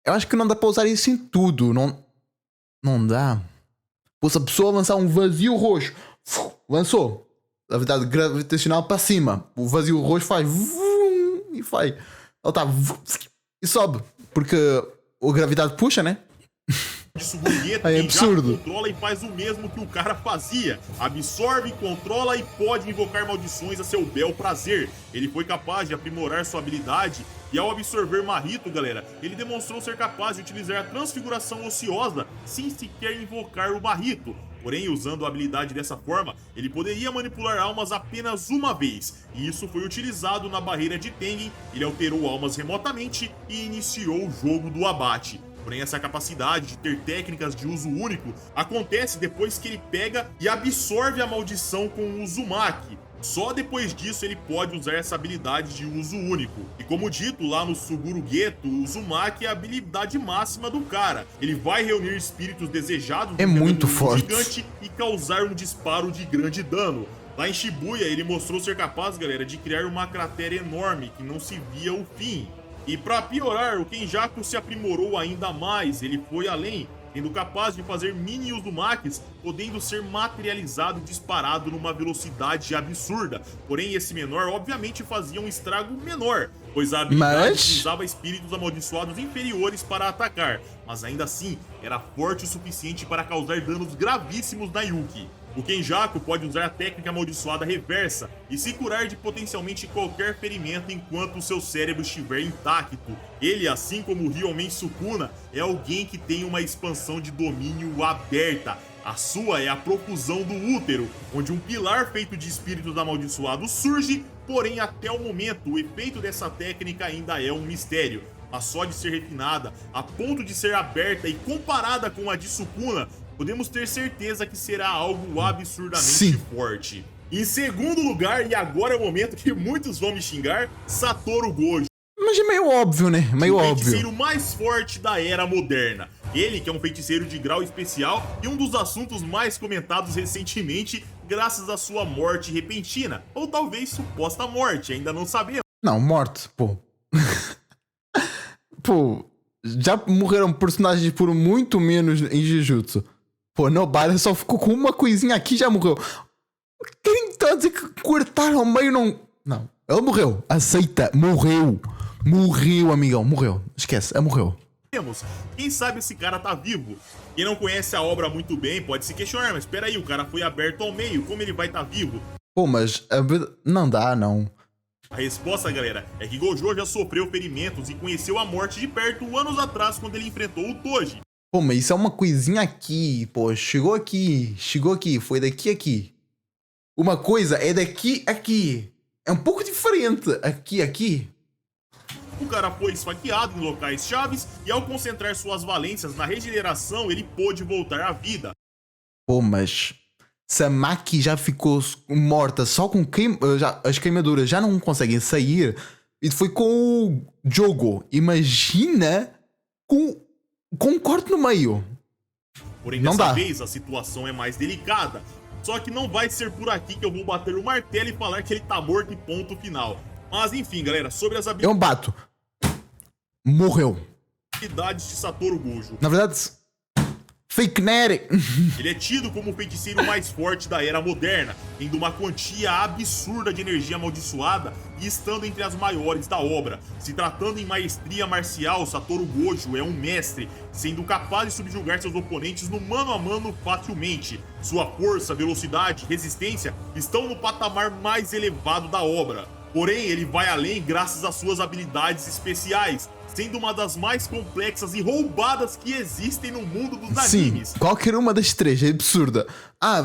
Eu acho que não dá para usar isso em tudo. Não dá. Pô, se a pessoa lançar um vazio roxo, lançou. A verdade gravitacional para cima. O vazio roxo faz e vai. Ela tá e sobe. Porque a gravidade puxa, né? de Sugurugueto, é absurdo. Controla e faz o mesmo que o cara fazia. Absorve, controla e pode invocar maldições a seu bel prazer. Ele foi capaz de aprimorar sua habilidade e ao absorver Mahito, galera, ele demonstrou ser capaz de utilizar a transfiguração ociosa sem sequer invocar o Mahito. Porém, usando a habilidade dessa forma, ele poderia manipular almas apenas uma vez, e isso foi utilizado na barreira de Tengen. Ele alterou almas remotamente e iniciou o jogo do abate. Porém, essa capacidade de ter técnicas de uso único acontece depois que ele pega e absorve a maldição com o Uzumaki. Só depois disso ele pode usar essa habilidade de uso único. E como dito lá no Sugurugueto, o Uzumaki é a habilidade máxima do cara. Ele vai reunir espíritos desejados é muito forte gigante e causar um disparo de grande dano. Lá em Shibuya ele mostrou ser capaz, galera, de criar uma cratera enorme que não se via o fim. E para piorar, o Kenjaku se aprimorou ainda mais, ele foi além, sendo capaz de fazer mini Uzumakis, podendo ser materializado e disparado numa velocidade absurda. Porém, esse menor obviamente fazia um estrago menor, pois a habilidade usava espíritos amaldiçoados inferiores para atacar, mas ainda assim era forte o suficiente para causar danos gravíssimos na Yuki. O Kenjaku pode usar a técnica amaldiçoada reversa e se curar de potencialmente qualquer ferimento enquanto o seu cérebro estiver intacto. Ele, assim como o Ryomen Sukuna, é alguém que tem uma expansão de domínio aberta. A sua é a profusão do útero, onde um pilar feito de espíritos amaldiçoados surge, porém até o momento o efeito dessa técnica ainda é um mistério. Mas só de ser refinada, a ponto de ser aberta e comparada com a de Sukuna, podemos ter certeza que será algo absurdamente forte. Em segundo lugar, e agora é o momento que muitos vão me xingar, Satoru Gojo. Mas é meio óbvio, né? Meio óbvio. O feiticeiro mais forte da era moderna. Ele que é um feiticeiro de grau especial e um dos assuntos mais comentados recentemente, graças à sua morte repentina. Ou talvez suposta morte, ainda não sabemos. Não, morte, pô. Pô, já morreram personagens por muito menos em Jujutsu. Pô, Nobara só ficou com uma coisinha aqui e já morreu. Quem tá dizer que cortaram ao meio não... Não, ele morreu. Aceita, morreu. Morreu, amigão, morreu. Esquece, morreu. Quem sabe esse cara tá vivo? Quem não conhece a obra muito bem pode se questionar, mas espera aí, o cara foi aberto ao meio, como ele vai estar vivo? Pô, mas não dá, não. A resposta, galera, é que Gojo já sofreu ferimentos e conheceu a morte de perto anos atrás quando ele enfrentou o Toji. Pô, mas isso é uma coisinha aqui, pô, chegou aqui, foi daqui a aqui. Uma coisa é daqui a aqui. É um pouco diferente. Aqui. O cara foi esfaqueado em locais chaves e ao concentrar suas valências na regeneração, ele pôde voltar à vida. Pô, mas se a Maki já ficou morta só com as queimaduras já não conseguem sair, e foi com o Jogo. Imagina com um corte no meio. Porém, Não dessa dá. vez a situação é mais delicada. Só que não vai ser por aqui que eu vou bater o martelo e falar que ele tá morto e ponto final. Mas enfim, galera, sobre as Eu bato. Morreu. habilidades de Satoru Gojo. Na verdade, fake Neri. Ele é tido como o feiticeiro mais forte da era moderna, tendo uma quantia absurda de energia amaldiçoada e estando entre as maiores da obra. Se tratando em maestria marcial, Satoru Gojo é um mestre, sendo capaz de subjugar seus oponentes no mano a mano facilmente. Sua força, velocidade e resistência estão no patamar mais elevado da obra. Porém, ele vai além graças às suas habilidades especiais, sendo uma das mais complexas e roubadas que existem no mundo dos animes. Sim, qualquer uma das três é absurda. A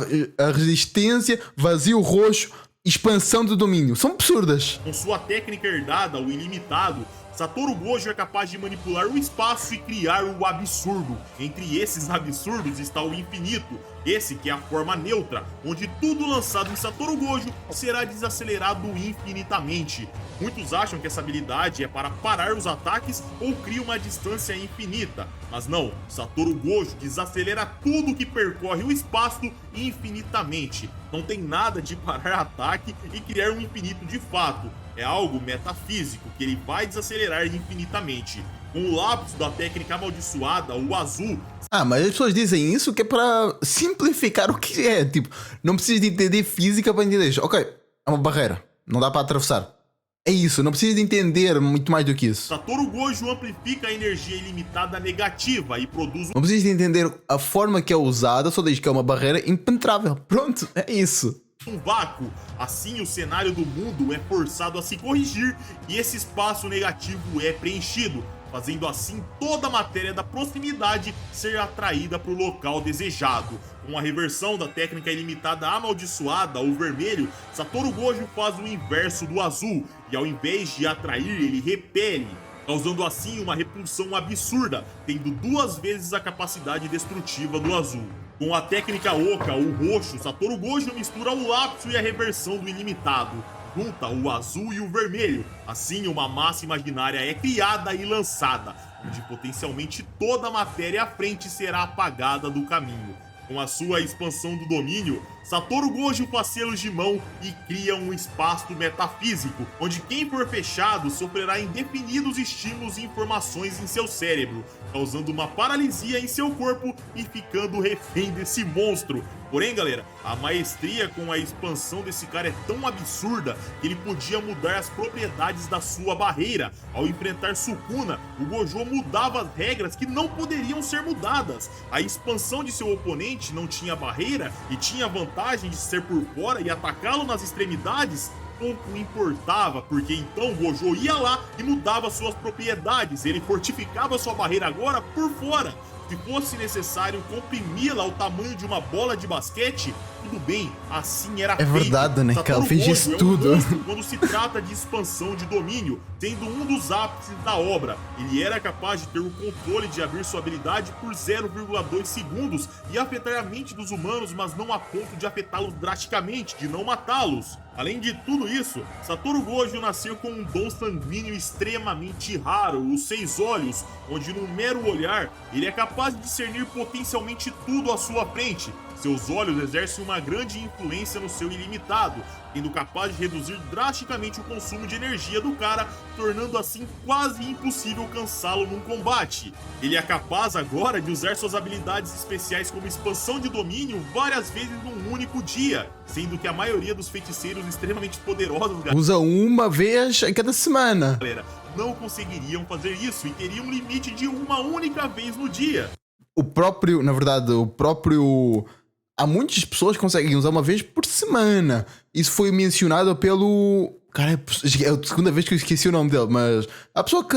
resistência, vazio roxo, expansão do domínio. São absurdas. Com sua técnica herdada, o ilimitado, Satoru Gojo é capaz de manipular o espaço e criar o absurdo. Entre esses absurdos está o infinito, esse que é a forma neutra, onde tudo lançado em Satoru Gojo será desacelerado infinitamente. Muitos acham que essa habilidade é para parar os ataques ou cria uma distância infinita, mas não, Satoru Gojo desacelera tudo que percorre o espaço infinitamente. Não tem nada de parar ataque e criar um infinito de fato. É algo metafísico que ele vai desacelerar infinitamente. Com o lapso da técnica amaldiçoada, o azul. Mas as pessoas dizem isso que é para simplificar o que é. Tipo, não precisas de entender física para entender. Ok, é uma barreira. Não dá para atravessar. É isso, não precisas de entender muito mais do que isso. Satoru Gojo amplifica a energia ilimitada negativa e produz Não precisas de entender a forma que é usada, só diz que é uma barreira impenetrável. Pronto, é isso. um vácuo. Assim, o cenário do mundo é forçado a se corrigir e esse espaço negativo é preenchido, fazendo assim toda a matéria da proximidade ser atraída para o local desejado. Com a reversão da técnica ilimitada amaldiçoada, o vermelho, Satoru Gojo faz o inverso do azul, e ao invés de atrair, ele repele, causando assim uma repulsão absurda, tendo 2 vezes a capacidade destrutiva do azul. Com a técnica Oka, o roxo, Satoru Gojo mistura o lapso e a reversão do ilimitado, junta o azul e o vermelho. Assim, uma massa imaginária é criada e lançada, onde potencialmente toda a matéria à frente será apagada do caminho. Com a sua expansão do domínio, Satoru Gojo faz selos de mão e cria um espaço metafísico, onde quem for fechado sofrerá indefinidos estímulos e informações em seu cérebro, causando uma paralisia em seu corpo e ficando refém desse monstro. Porém, galera, a maestria com a expansão desse cara é tão absurda que ele podia mudar as propriedades da sua barreira. Ao enfrentar Sukuna, o Gojo mudava as regras que não poderiam ser mudadas. A expansão de seu oponente não tinha barreira e tinha vantagem de ser por fora e atacá-lo nas extremidades. Pouco importava, porque então Gojo ia lá e mudava suas propriedades. Ele fortificava sua barreira agora por fora. Se fosse necessário comprimi-la ao tamanho de uma bola de basquete, tudo bem, assim era feito. É verdade, né, cara? Fez Gojo isso é um tudo. monstro quando se trata de expansão de domínio, sendo um dos ápices da obra. Ele era capaz de ter o controle de abrir sua habilidade por 0,2 segundos e afetar a mente dos humanos, mas não a ponto de afetá-los drasticamente, de não matá-los. Além de tudo isso, Satoru Gojo nasceu com um dom sanguíneo extremamente raro, os 6 olhos, onde num mero olhar, ele é capaz de discernir potencialmente tudo à sua frente. Seus olhos exercem uma grande influência no seu ilimitado, sendo capaz de reduzir drasticamente o consumo de energia do cara, tornando assim quase impossível cansá-lo num combate. Ele é capaz agora de usar suas habilidades especiais como expansão de domínio várias vezes num único dia, sendo que a maioria dos feiticeiros extremamente poderosos, Usa uma vez a cada semana. galera, não conseguiriam fazer isso e teriam um limite de uma única vez no dia. Há muitas pessoas que conseguem usar uma vez por semana. Isso foi mencionado pelo... Cara, é a segunda vez que eu esqueci o nome dele, mas... A pessoa que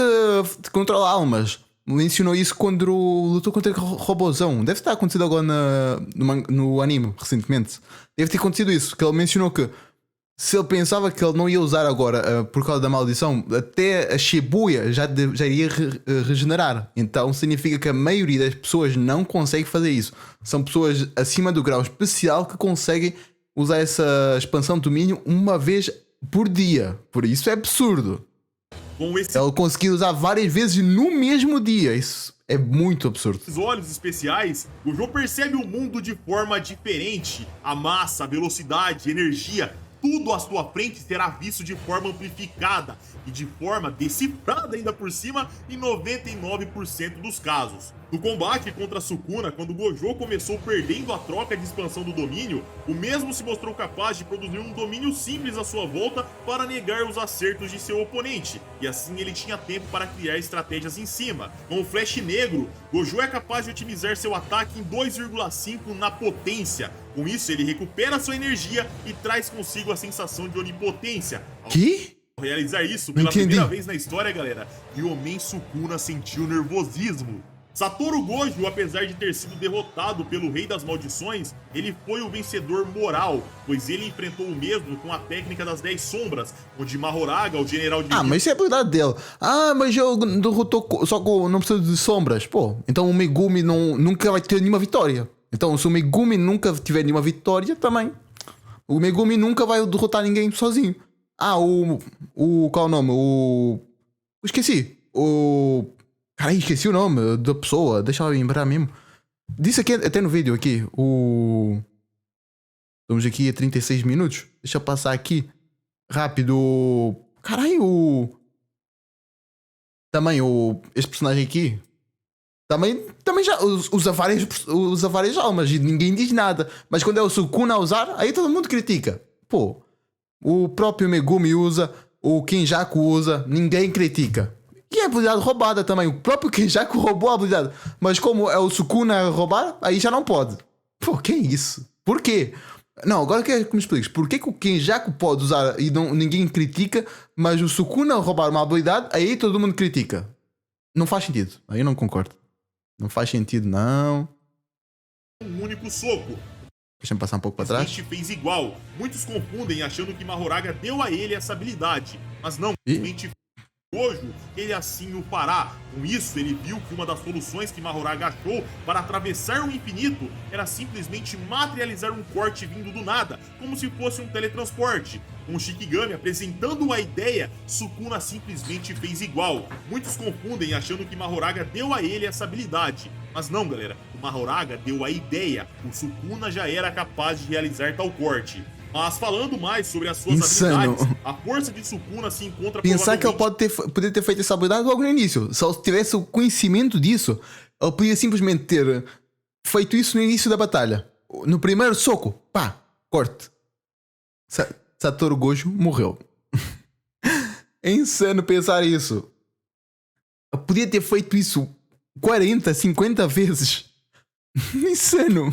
controla almas mencionou isso quando lutou contra o robôzão. Deve estar acontecido agora no anime, recentemente. Deve ter acontecido isso, que ele mencionou que Se ele pensava que ele não ia usar agora por causa da maldição, até a Shibuya já iria regenerar. Então significa que a maioria das pessoas não consegue fazer isso. São pessoas acima do grau especial que conseguem usar essa expansão de domínio uma vez por dia. Por isso é absurdo. Ele conseguir usar várias vezes no mesmo dia. Isso é muito absurdo. Os olhos especiais, o Gojo percebe o mundo de forma diferente. A massa, a velocidade, a energia, tudo à sua frente será visto de forma amplificada e de forma decifrada ainda por cima em 99% dos casos. No combate contra Sukuna, quando Gojo começou perdendo a troca de expansão do domínio, o mesmo se mostrou capaz de produzir um domínio simples à sua volta para negar os acertos de seu oponente, e assim ele tinha tempo para criar estratégias em cima. Com o Flash Negro, Gojo é capaz de otimizar seu ataque em 2,5 na potência. Com isso, ele recupera sua energia e traz consigo a sensação de onipotência. Que? Ao realizar isso pela primeira vez na história, galera, Ryomen Sukuna sentiu nervosismo. Satoru Gojo, apesar de ter sido derrotado pelo Rei das Maldições, ele foi o vencedor moral, pois ele enfrentou o mesmo com a técnica das 10 sombras, onde Mahoraga, o general de... mas isso é a habilidade dele. Mas eu derrotou só com não precisa de sombras. Pô, então o Megumi nunca vai ter nenhuma vitória. Então se o Megumi nunca tiver nenhuma vitória, também o Megumi nunca vai derrotar ninguém sozinho. Qual é o nome? Esqueci. Caralho, esqueci o nome da pessoa. Deixa eu lembrar mesmo. Disse aqui até no vídeo aqui. Estamos aqui a 36 minutos. Deixa eu passar aqui rápido. Caralho. Também este personagem aqui também já usa várias almas e ninguém diz nada. Mas quando é o Sukuna a usar, aí todo mundo critica. Pô, o próprio Megumi usa, o Kenjaku usa, ninguém critica. E é habilidade roubada também. O próprio Kenjaku roubou a habilidade. Mas como é o Sukuna a roubar, aí já não pode. Pô, que é isso? Por quê? Não, agora quero que me expliques. Por que o Kenjaku pode usar e ninguém critica, mas o Sukuna roubar uma habilidade, aí todo mundo critica? Não faz sentido. Aí eu não concordo. Não faz sentido, não. Um único soco. Deixa eu passar um pouco para trás. Fez igual. Muitos confundem achando que Mahoraga deu a ele essa habilidade. Mas não, realmente Gojo, ele assim o fará. Com isso, ele viu que uma das soluções que Mahoraga achou para atravessar o infinito era simplesmente materializar um corte vindo do nada, como se fosse um teletransporte. Com o Shikigami apresentando a ideia, Sukuna simplesmente fez igual. Muitos confundem achando que Mahoraga deu a ele essa habilidade. Mas não, galera, o Mahoraga deu a ideia. O Sukuna já era capaz de realizar tal corte. Mas falando mais sobre as suas habilidades, a força de Sukuna se encontra... Pensar que ele poderia ter feito essa habilidade logo no início. Se ele tivesse o conhecimento disso, ele podia simplesmente ter feito isso no início da batalha. No primeiro soco, pá, corte. Satoru Gojo morreu. É insano pensar isso. Ele podia ter feito isso 40, 50 vezes. Insano.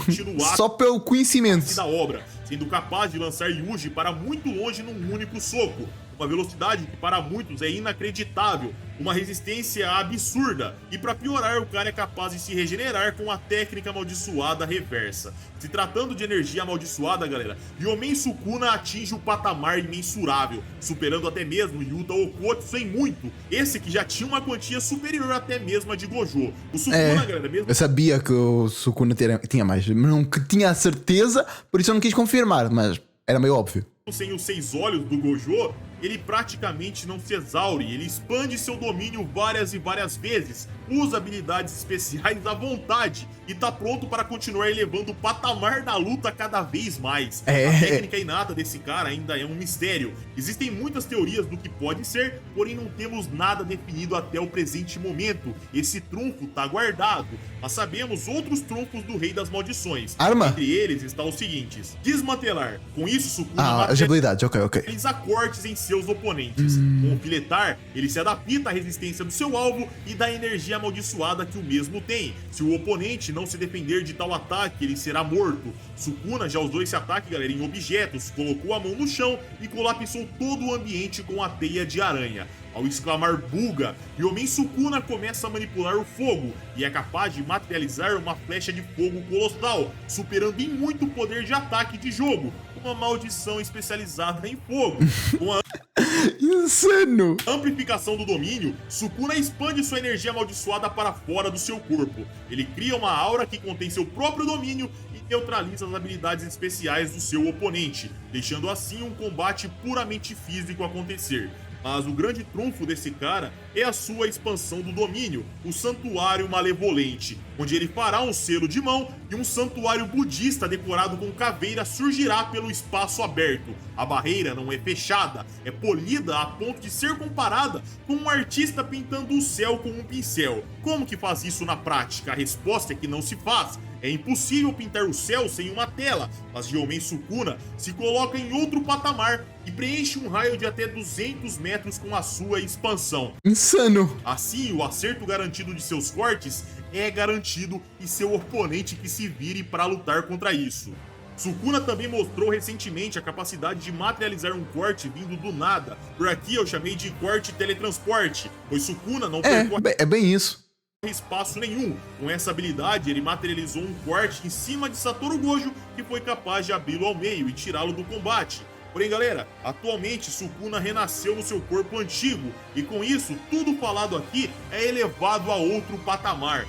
Só pelo conhecimento da obra, sendo capaz de lançar Yuji para muito longe num único soco. Uma velocidade que para muitos é inacreditável, uma resistência absurda, e para piorar, o cara é capaz de se regenerar com a técnica amaldiçoada reversa. Se tratando de energia amaldiçoada, galera, Ryomen Sukuna atinge o patamar imensurável, superando até mesmo Yuta Okotsu em muito, esse que já tinha uma quantia superior até mesmo a de Gojo. O Sukuna, galera, mesmo... Eu sabia que o Sukuna tinha mais, não tinha a certeza, por isso eu não quis confirmar, mas era meio óbvio. Sem os 6 olhos do Gojo, ele praticamente não se exaure, ele expande seu domínio várias e várias vezes, usa habilidades especiais à vontade e tá pronto para continuar elevando o patamar da luta cada vez mais. A técnica inata desse cara ainda é um mistério. Existem muitas teorias do que pode ser, porém não temos nada definido até o presente momento. Esse trunfo tá guardado, mas sabemos outros trunfos do Rei das Maldições. Arma? Entre eles estão os seguintes: desmantelar. Com isso, Sukuna as habilidades, ok. realiza cortes em seus oponentes. Com o filetar, ele se adapta à resistência do seu alvo e da energia amaldiçoada que o mesmo tem. Se o oponente não se defender de tal ataque, ele será morto. Sukuna já usou esse ataque, galera, em objetos, colocou a mão no chão e colapsou todo o ambiente com a teia de aranha. Ao exclamar Buga, Yomen Sukuna começa a manipular o fogo e é capaz de materializar uma flecha de fogo colossal, superando em muito o poder de ataque de jogo, uma maldição especializada em fogo. Com a Insano! amplificação do domínio, Sukuna expande sua energia amaldiçoada para fora do seu corpo. Ele cria uma aura que contém seu próprio domínio e neutraliza as habilidades especiais do seu oponente, deixando assim um combate puramente físico acontecer. Mas o grande trunfo desse cara é a sua expansão do domínio, o Santuário Malevolente, onde ele fará um selo de mão e um santuário budista decorado com caveira surgirá pelo espaço aberto. A barreira não é fechada, é polida a ponto de ser comparada com um artista pintando o céu com um pincel. Como que faz isso na prática? A resposta é que não se faz. É impossível pintar o céu sem uma tela, mas Yomen Sukuna se coloca em outro patamar e preenche um raio de até 200 metros com a sua expansão. Insano! Assim, o acerto garantido de seus cortes é garantido e seu oponente que se vire para lutar contra isso. Sukuna também mostrou recentemente a capacidade de materializar um corte vindo do nada. Por aqui eu chamei de corte teletransporte, pois Sukuna não percorre É bem isso. espaço nenhum. Com essa habilidade, ele materializou um corte em cima de Satoru Gojo que foi capaz de abri-lo ao meio e tirá-lo do combate. Porém, galera, atualmente Sukuna renasceu no seu corpo antigo e com isso, tudo falado aqui é elevado a outro patamar.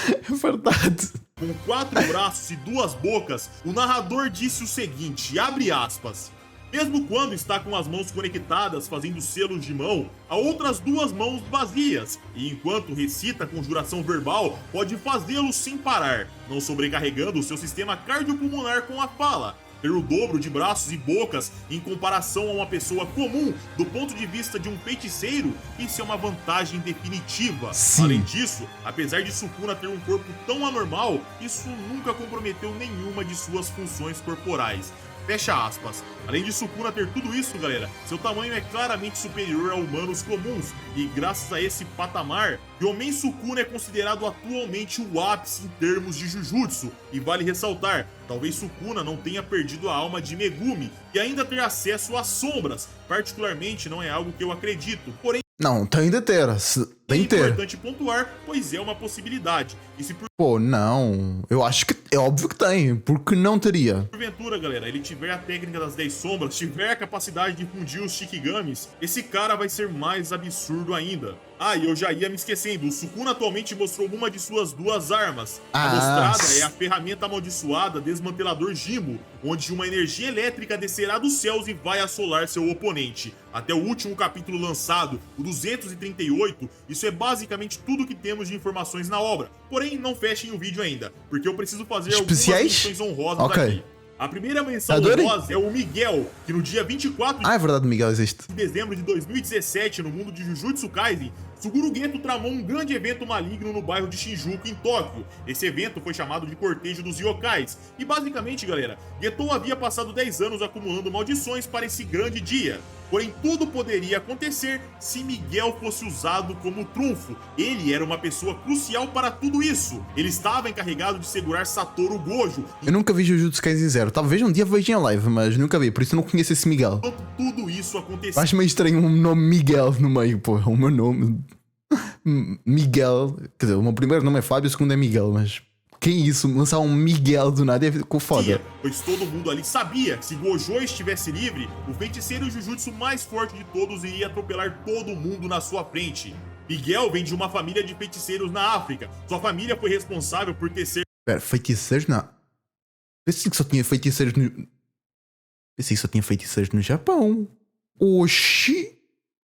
É verdade. Com 4 braços e 2 bocas, o narrador disse o seguinte, abre aspas: mesmo quando está com as mãos conectadas fazendo selos de mão, há outras 2 mãos vazias, e enquanto recita a conjuração verbal, pode fazê-lo sem parar, não sobrecarregando o seu sistema cardiopulmonar com a fala. Ter o dobro de braços e bocas em comparação a uma pessoa comum, do ponto de vista de um feiticeiro, isso é uma vantagem definitiva. Sim. Além disso, apesar de Sukuna ter um corpo tão anormal, isso nunca comprometeu nenhuma de suas funções corporais. Fecha aspas. Além de Sukuna ter tudo isso, galera, seu tamanho é claramente superior a humanos comuns, e graças a esse patamar, Yomen Sukuna é considerado atualmente o ápice em termos de Jujutsu, e vale ressaltar, talvez Sukuna não tenha perdido a alma de Megumi, e ainda ter acesso às sombras, particularmente não é algo que eu acredito, porém Não, tem de ter. Tem é de ter. importante pontuar, pois é uma possibilidade, e se Pô, não. Eu acho que é óbvio que tem. Porque não teria? porventura, galera, ele tiver a técnica das 10 sombras, tiver a capacidade de fundir os Shikigamis, esse cara vai ser mais absurdo ainda. Ah, e eu já ia me esquecendo, o Sukuna atualmente mostrou uma de suas 2 armas. A mostrada é a ferramenta amaldiçoada Desmantelador Jimbo, onde uma energia elétrica descerá dos céus e vai assolar seu oponente. Até o último capítulo lançado, o 238, isso é basicamente tudo que temos de informações na obra. Porém, não fechem o vídeo ainda, porque eu preciso fazer Especiais? algumas menções honrosas Ok. aqui. A primeira menção Adorei. honrosa é o Miguel, que no dia 24 Ah, é verdade, Miguel existe. de dezembro de 2017, no mundo de Jujutsu Kaisen, Suguru Geto tramou um grande evento maligno no bairro de Shinjuku, em Tóquio. Esse evento foi chamado de Cortejo dos Yokais. E basicamente, galera, Geto havia passado 10 anos acumulando maldições para esse grande dia. Porém, tudo poderia acontecer se Miguel fosse usado como trunfo. Ele era uma pessoa crucial para tudo isso. Ele estava encarregado de segurar Satoru Gojo. Eu nunca vi Jujutsu Kaisen Zero. Talvez um dia veja em live, mas nunca vi. Por isso eu não conheço esse Miguel. Enquanto tudo isso acontecia, Acho meio estranho um nome Miguel no meio, pô. O meu nome. Miguel. Quer dizer, o meu primeiro nome é Fábio, o segundo é Miguel, mas. Que isso? Lançar um Miguel do nada ficou foda. pois todo mundo ali sabia que se Gojo estivesse livre, o feiticeiro Jujutsu mais forte de todos iria atropelar todo mundo na sua frente. Miguel vem de uma família de feiticeiros na África. Sua família foi responsável por tecer Pera, feiticeiros não. Pensei que só tinha feiticeiros no. Pensei que só tinha feiticeiros no Japão. Oxi!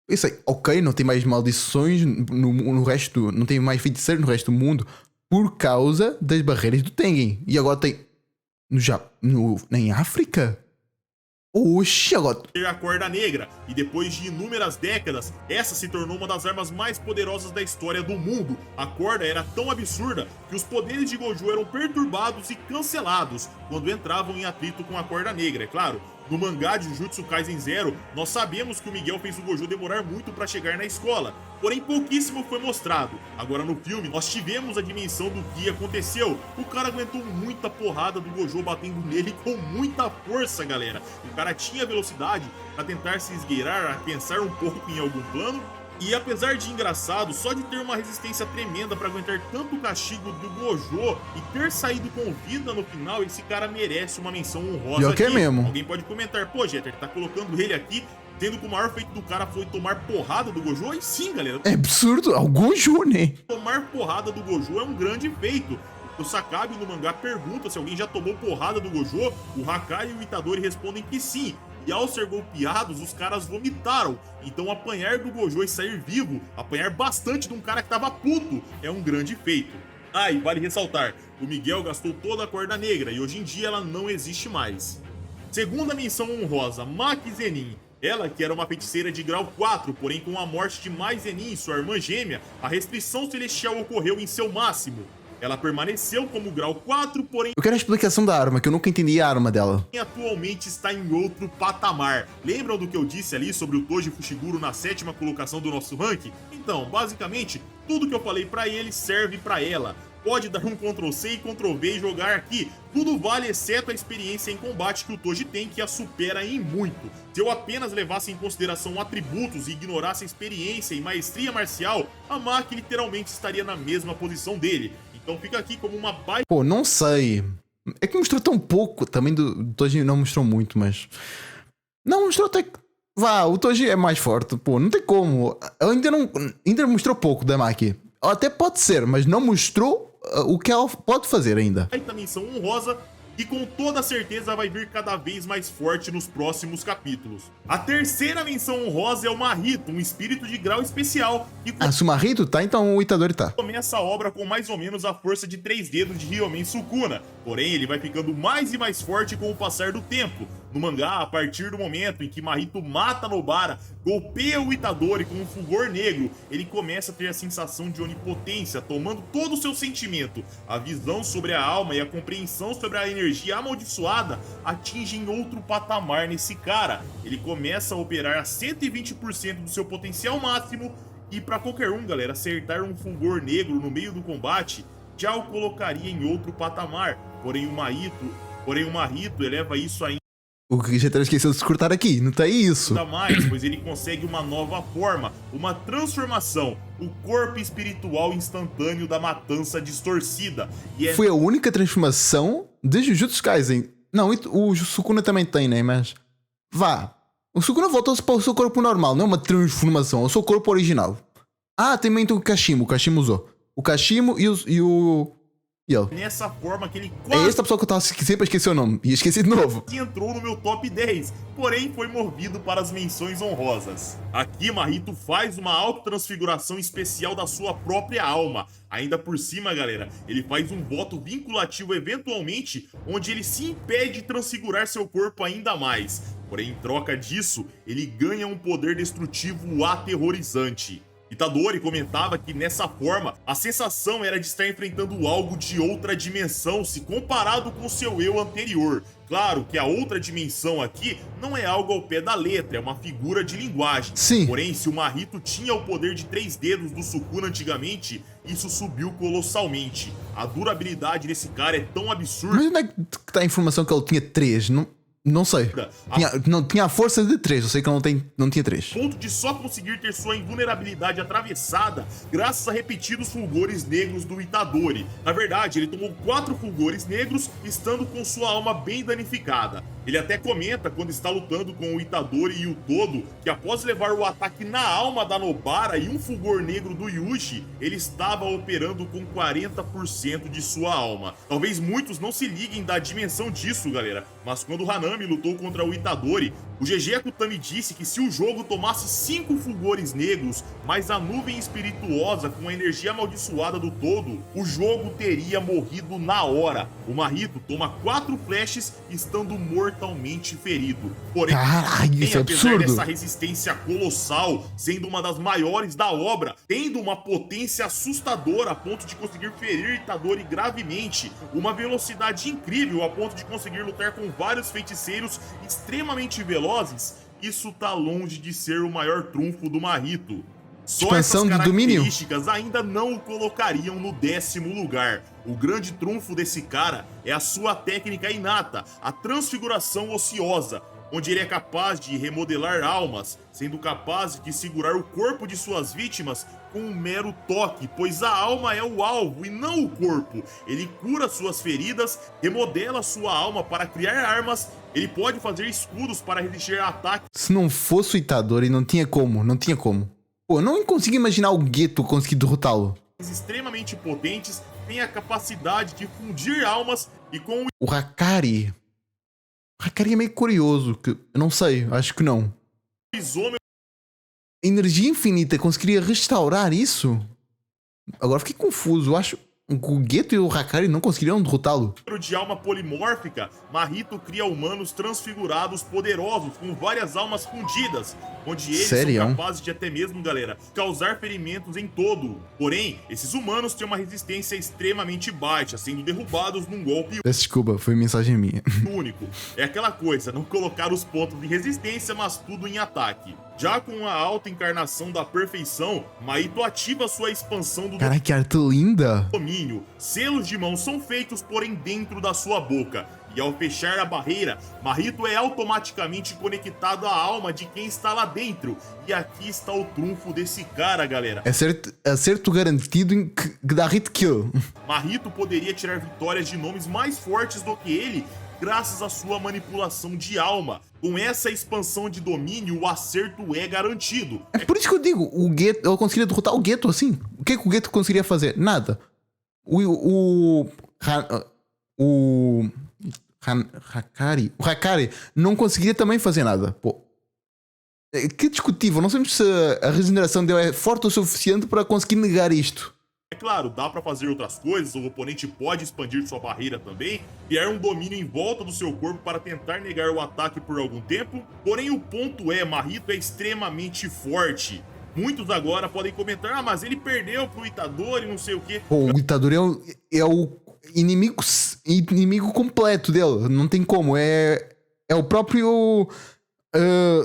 Pensei, ok, não tem mais maldições no resto. Não tem mais feiticeiros no resto do mundo. Por causa das barreiras do Tengen. E agora tem. Em África? Oxi, agora. a corda negra, e depois de inúmeras décadas, essa se tornou uma das armas mais poderosas da história do mundo. A corda era tão absurda que os poderes de Gojo eram perturbados e cancelados quando entravam em atrito com a corda negra, é claro. No mangá de Jujutsu Kaisen Zero, nós sabemos que o Miguel fez o Gojo demorar muito para chegar na escola, porém pouquíssimo foi mostrado. Agora no filme, nós tivemos a dimensão do que aconteceu. O cara aguentou muita porrada do Gojo batendo nele com muita força, galera. O cara tinha velocidade para tentar se esgueirar, a pensar um pouco em algum plano. E apesar de engraçado, só de ter uma resistência tremenda para aguentar tanto castigo do Gojo e ter saído com vida no final, esse cara merece uma menção honrosa. Pior que é mesmo. Alguém pode comentar, pô, Jeter, tá colocando ele aqui, tendo que o maior feito do cara foi tomar porrada do Gojo? E sim, galera. É absurdo, o Gojo, né? Tomar porrada do Gojo é um grande feito. O Sakabe no mangá pergunta se alguém já tomou porrada do Gojo, o Hakai e o Itadori respondem que sim. E ao ser golpeados, os caras vomitaram. Então apanhar do Gojo e sair vivo, apanhar bastante de um cara que tava puto, é um grande feito. Ah, e vale ressaltar, o Miguel gastou toda a corda negra e hoje em dia ela não existe mais. Segunda menção honrosa, Maki Zenin. Ela, que era uma feiticeira de grau 4, porém com a morte de Mai Zenin, sua irmã gêmea, a restrição celestial ocorreu em seu máximo. Ela permaneceu como grau 4, porém Eu quero a explicação da arma, que eu nunca entendi a arma dela. atualmente está em outro patamar. Lembram do que eu disse ali sobre o Toji Fushiguro na 7ª colocação do nosso ranking? Então, basicamente, tudo que eu falei pra ele serve pra ela. Pode dar um Ctrl+C e Ctrl+V e jogar aqui. Tudo vale exceto a experiência em combate que o Toji tem, que a supera em muito. Se eu apenas levasse em consideração atributos e ignorasse a experiência e maestria marcial, a Maki literalmente estaria na mesma posição dele. Então fica aqui como uma baita... Pô, não sei. É que mostrou tão pouco. Também do Toji não mostrou muito, mas... Não, mostrou até que... Vá, o Toji é mais forte. Pô, não tem como. Ainda mostrou pouco da Maki. Até pode ser, mas não mostrou o que ela pode fazer ainda. baita menção honrosa e com toda certeza vai vir cada vez mais forte nos próximos capítulos. A terceira menção honrosa é o Mahito, um espírito de grau especial que Ah, se o Mahito tá, então o Itadori tá. começa a obra com mais ou menos a força de 3 dedos de Ryomen Sukuna, porém ele vai ficando mais e mais forte com o passar do tempo. No mangá, a partir do momento em que Mahito mata Nobara, golpeia o Itadori com um fulgor negro, ele começa a ter a sensação de onipotência, tomando todo o seu sentimento. A visão sobre a alma e a compreensão sobre a energia amaldiçoada atingem outro patamar nesse cara. Ele começa a operar a 120% do seu potencial máximo e para qualquer um, galera, acertar um fulgor negro no meio do combate já o colocaria em outro patamar. Porém o Mahito eleva isso ainda O que já esqueceu de se cortar aqui, não tem isso. mais, pois ele consegue uma nova forma, uma transformação, o corpo espiritual instantâneo da matança distorcida. E é Foi a única transformação de Jujutsu Kaisen. Não, o Sukuna também tem, né? Mas vá. O Sukuna voltou-se para o seu corpo normal, não é uma transformação, é o seu corpo original. Ah, também tem o Kashimo usou. O Kashimo e ele. nessa forma que ele É quase essa pessoa que eu tava sempre esqueci o nome. E esqueci de novo. entrou no meu top 10, porém foi movido para as menções honrosas. Aqui Mahito faz uma autotransfiguração especial da sua própria alma. Ainda por cima, galera, ele faz um voto vinculativo eventualmente, onde ele se impede de transfigurar seu corpo ainda mais. Porém, em troca disso, ele ganha um poder destrutivo aterrorizante. Itadori comentava que nessa forma, a sensação era de estar enfrentando algo de outra dimensão se comparado com seu eu anterior. Claro que a outra dimensão aqui não é algo ao pé da letra, é uma figura de linguagem. Sim. Porém, se o Mahito tinha o poder de 3 dedos do Sukuna antigamente, isso subiu colossalmente. A durabilidade desse cara é tão absurda. Mas onde é que tá a informação que ele tinha 3? Não sei. Tinha a força de 3, eu sei que ele não tinha 3. Ponto de só conseguir ter sua invulnerabilidade atravessada graças a repetidos fulgores negros do Itadori. Na verdade, ele tomou 4 fulgores negros, estando com sua alma bem danificada. Ele até comenta quando está lutando com o Itadori e o Todo, que após levar o ataque na alma da Nobara e um fulgor negro do Yuji, ele estava operando com 40% de sua alma. Talvez muitos não se liguem da dimensão disso, galera, mas quando Hanami lutou contra o Itadori, O GG Akutami disse que se o jogo tomasse 5 fulgores negros, mais a nuvem espirituosa com a energia amaldiçoada do todo, o jogo teria morrido na hora. O Mahito toma 4 flashes estando mortalmente ferido. Porém, caralho, isso é apesar absurdo. dessa resistência colossal, sendo uma das maiores da obra, tendo uma potência assustadora a ponto de conseguir ferir Itadori gravemente, uma velocidade incrível a ponto de conseguir lutar com vários feiticeiros extremamente velozes, isso tá longe de ser o maior trunfo do Mahito. Só Expansão essas de domínio. características ainda não o colocariam no 10º lugar. O grande trunfo desse cara é a sua técnica inata, a transfiguração ociosa, onde ele é capaz de remodelar almas, sendo capaz de segurar o corpo de suas vítimas com um mero toque, pois a alma é o alvo e não o corpo. Ele cura suas feridas, remodela sua alma para criar armas, ele pode fazer escudos para resistir a ataques. Se não fosse o Itadori, não tinha como, não tinha como. Pô, eu não consigo imaginar o Geto conseguir derrotá-lo. Extremamente potentes, tem a capacidade de fundir almas e com O Hakari. O Hakari é meio curioso, que eu não sei, acho que não. o isômero Energia infinita conseguiria restaurar isso? Agora fiquei confuso, eu acho que o Geto e o Hakari não conseguiriam derrotá-lo. de alma polimórfica, Mahito cria humanos transfigurados poderosos com várias almas fundidas, onde eles Sério? são capazes de até mesmo, galera, causar ferimentos em todo. Porém, esses humanos têm uma resistência extremamente baixa, sendo derrubados num golpe Peço desculpa, foi mensagem minha. único. É aquela coisa, não colocar os pontos de resistência, mas tudo em ataque. Já com a alta encarnação da perfeição, Mahito ativa sua expansão do Caraca, que arte linda! domínio. Selos de mão são feitos, porém dentro da sua boca. E ao fechar a barreira, Mahito é automaticamente conectado à alma de quem está lá dentro. E aqui está o trunfo desse cara, galera. Acerto garantido em que dá hit kill. Mahito poderia tirar vitórias de nomes mais fortes do que ele, graças à sua manipulação de alma. Com essa expansão de domínio, o acerto é garantido. É por isso que eu digo, o Geto, eu conseguiria derrotar o Geto assim. O que o Geto conseguiria fazer? Nada. O Hakari não conseguiria também fazer nada. Pô. Que discutível. Não sabemos se a regeneração dele é forte o suficiente para conseguir negar isto. É claro, dá pra fazer outras coisas, o oponente pode expandir sua barreira também, criar um domínio em volta do seu corpo para tentar negar o ataque por algum tempo. Porém, o ponto é, Mahito é extremamente forte. Muitos agora podem comentar, ah, mas ele perdeu pro Itadori, não sei o quê. Pô, o Itadori é o inimigo completo dele. Não tem como. É o próprio...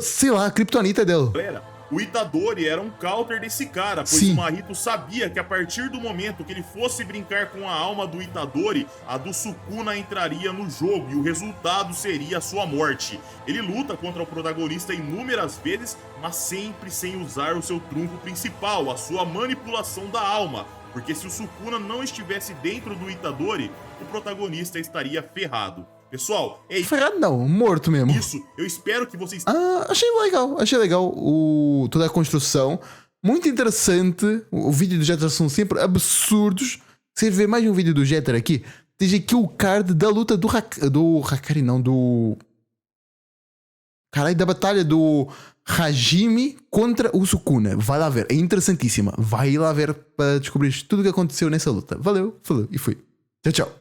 sei lá, a Kryptonita dele. Galera, o Itadori era um counter desse cara, pois Sim. o Mahito sabia que a partir do momento que ele fosse brincar com a alma do Itadori, a do Sukuna entraria no jogo e o resultado seria a sua morte. Ele luta contra o protagonista inúmeras vezes, mas sempre sem usar o seu trunfo principal, a sua manipulação da alma. Porque se o Sukuna não estivesse dentro do Itadori, o protagonista estaria ferrado. Pessoal, é Ferrado não, morto mesmo. isso. Eu espero que vocês... Achei legal toda a construção. Muito interessante. O vídeo do Jeter são sempre absurdos. Se ver mais um vídeo do Jeter aqui, tem aqui o card da luta do Hakari, não, do... Caralho, da batalha do Hajime contra o Sukuna. Vai lá ver, é interessantíssima. Vai lá ver para descobrir tudo o que aconteceu nessa luta. Valeu, falou e fui. Tchau, tchau.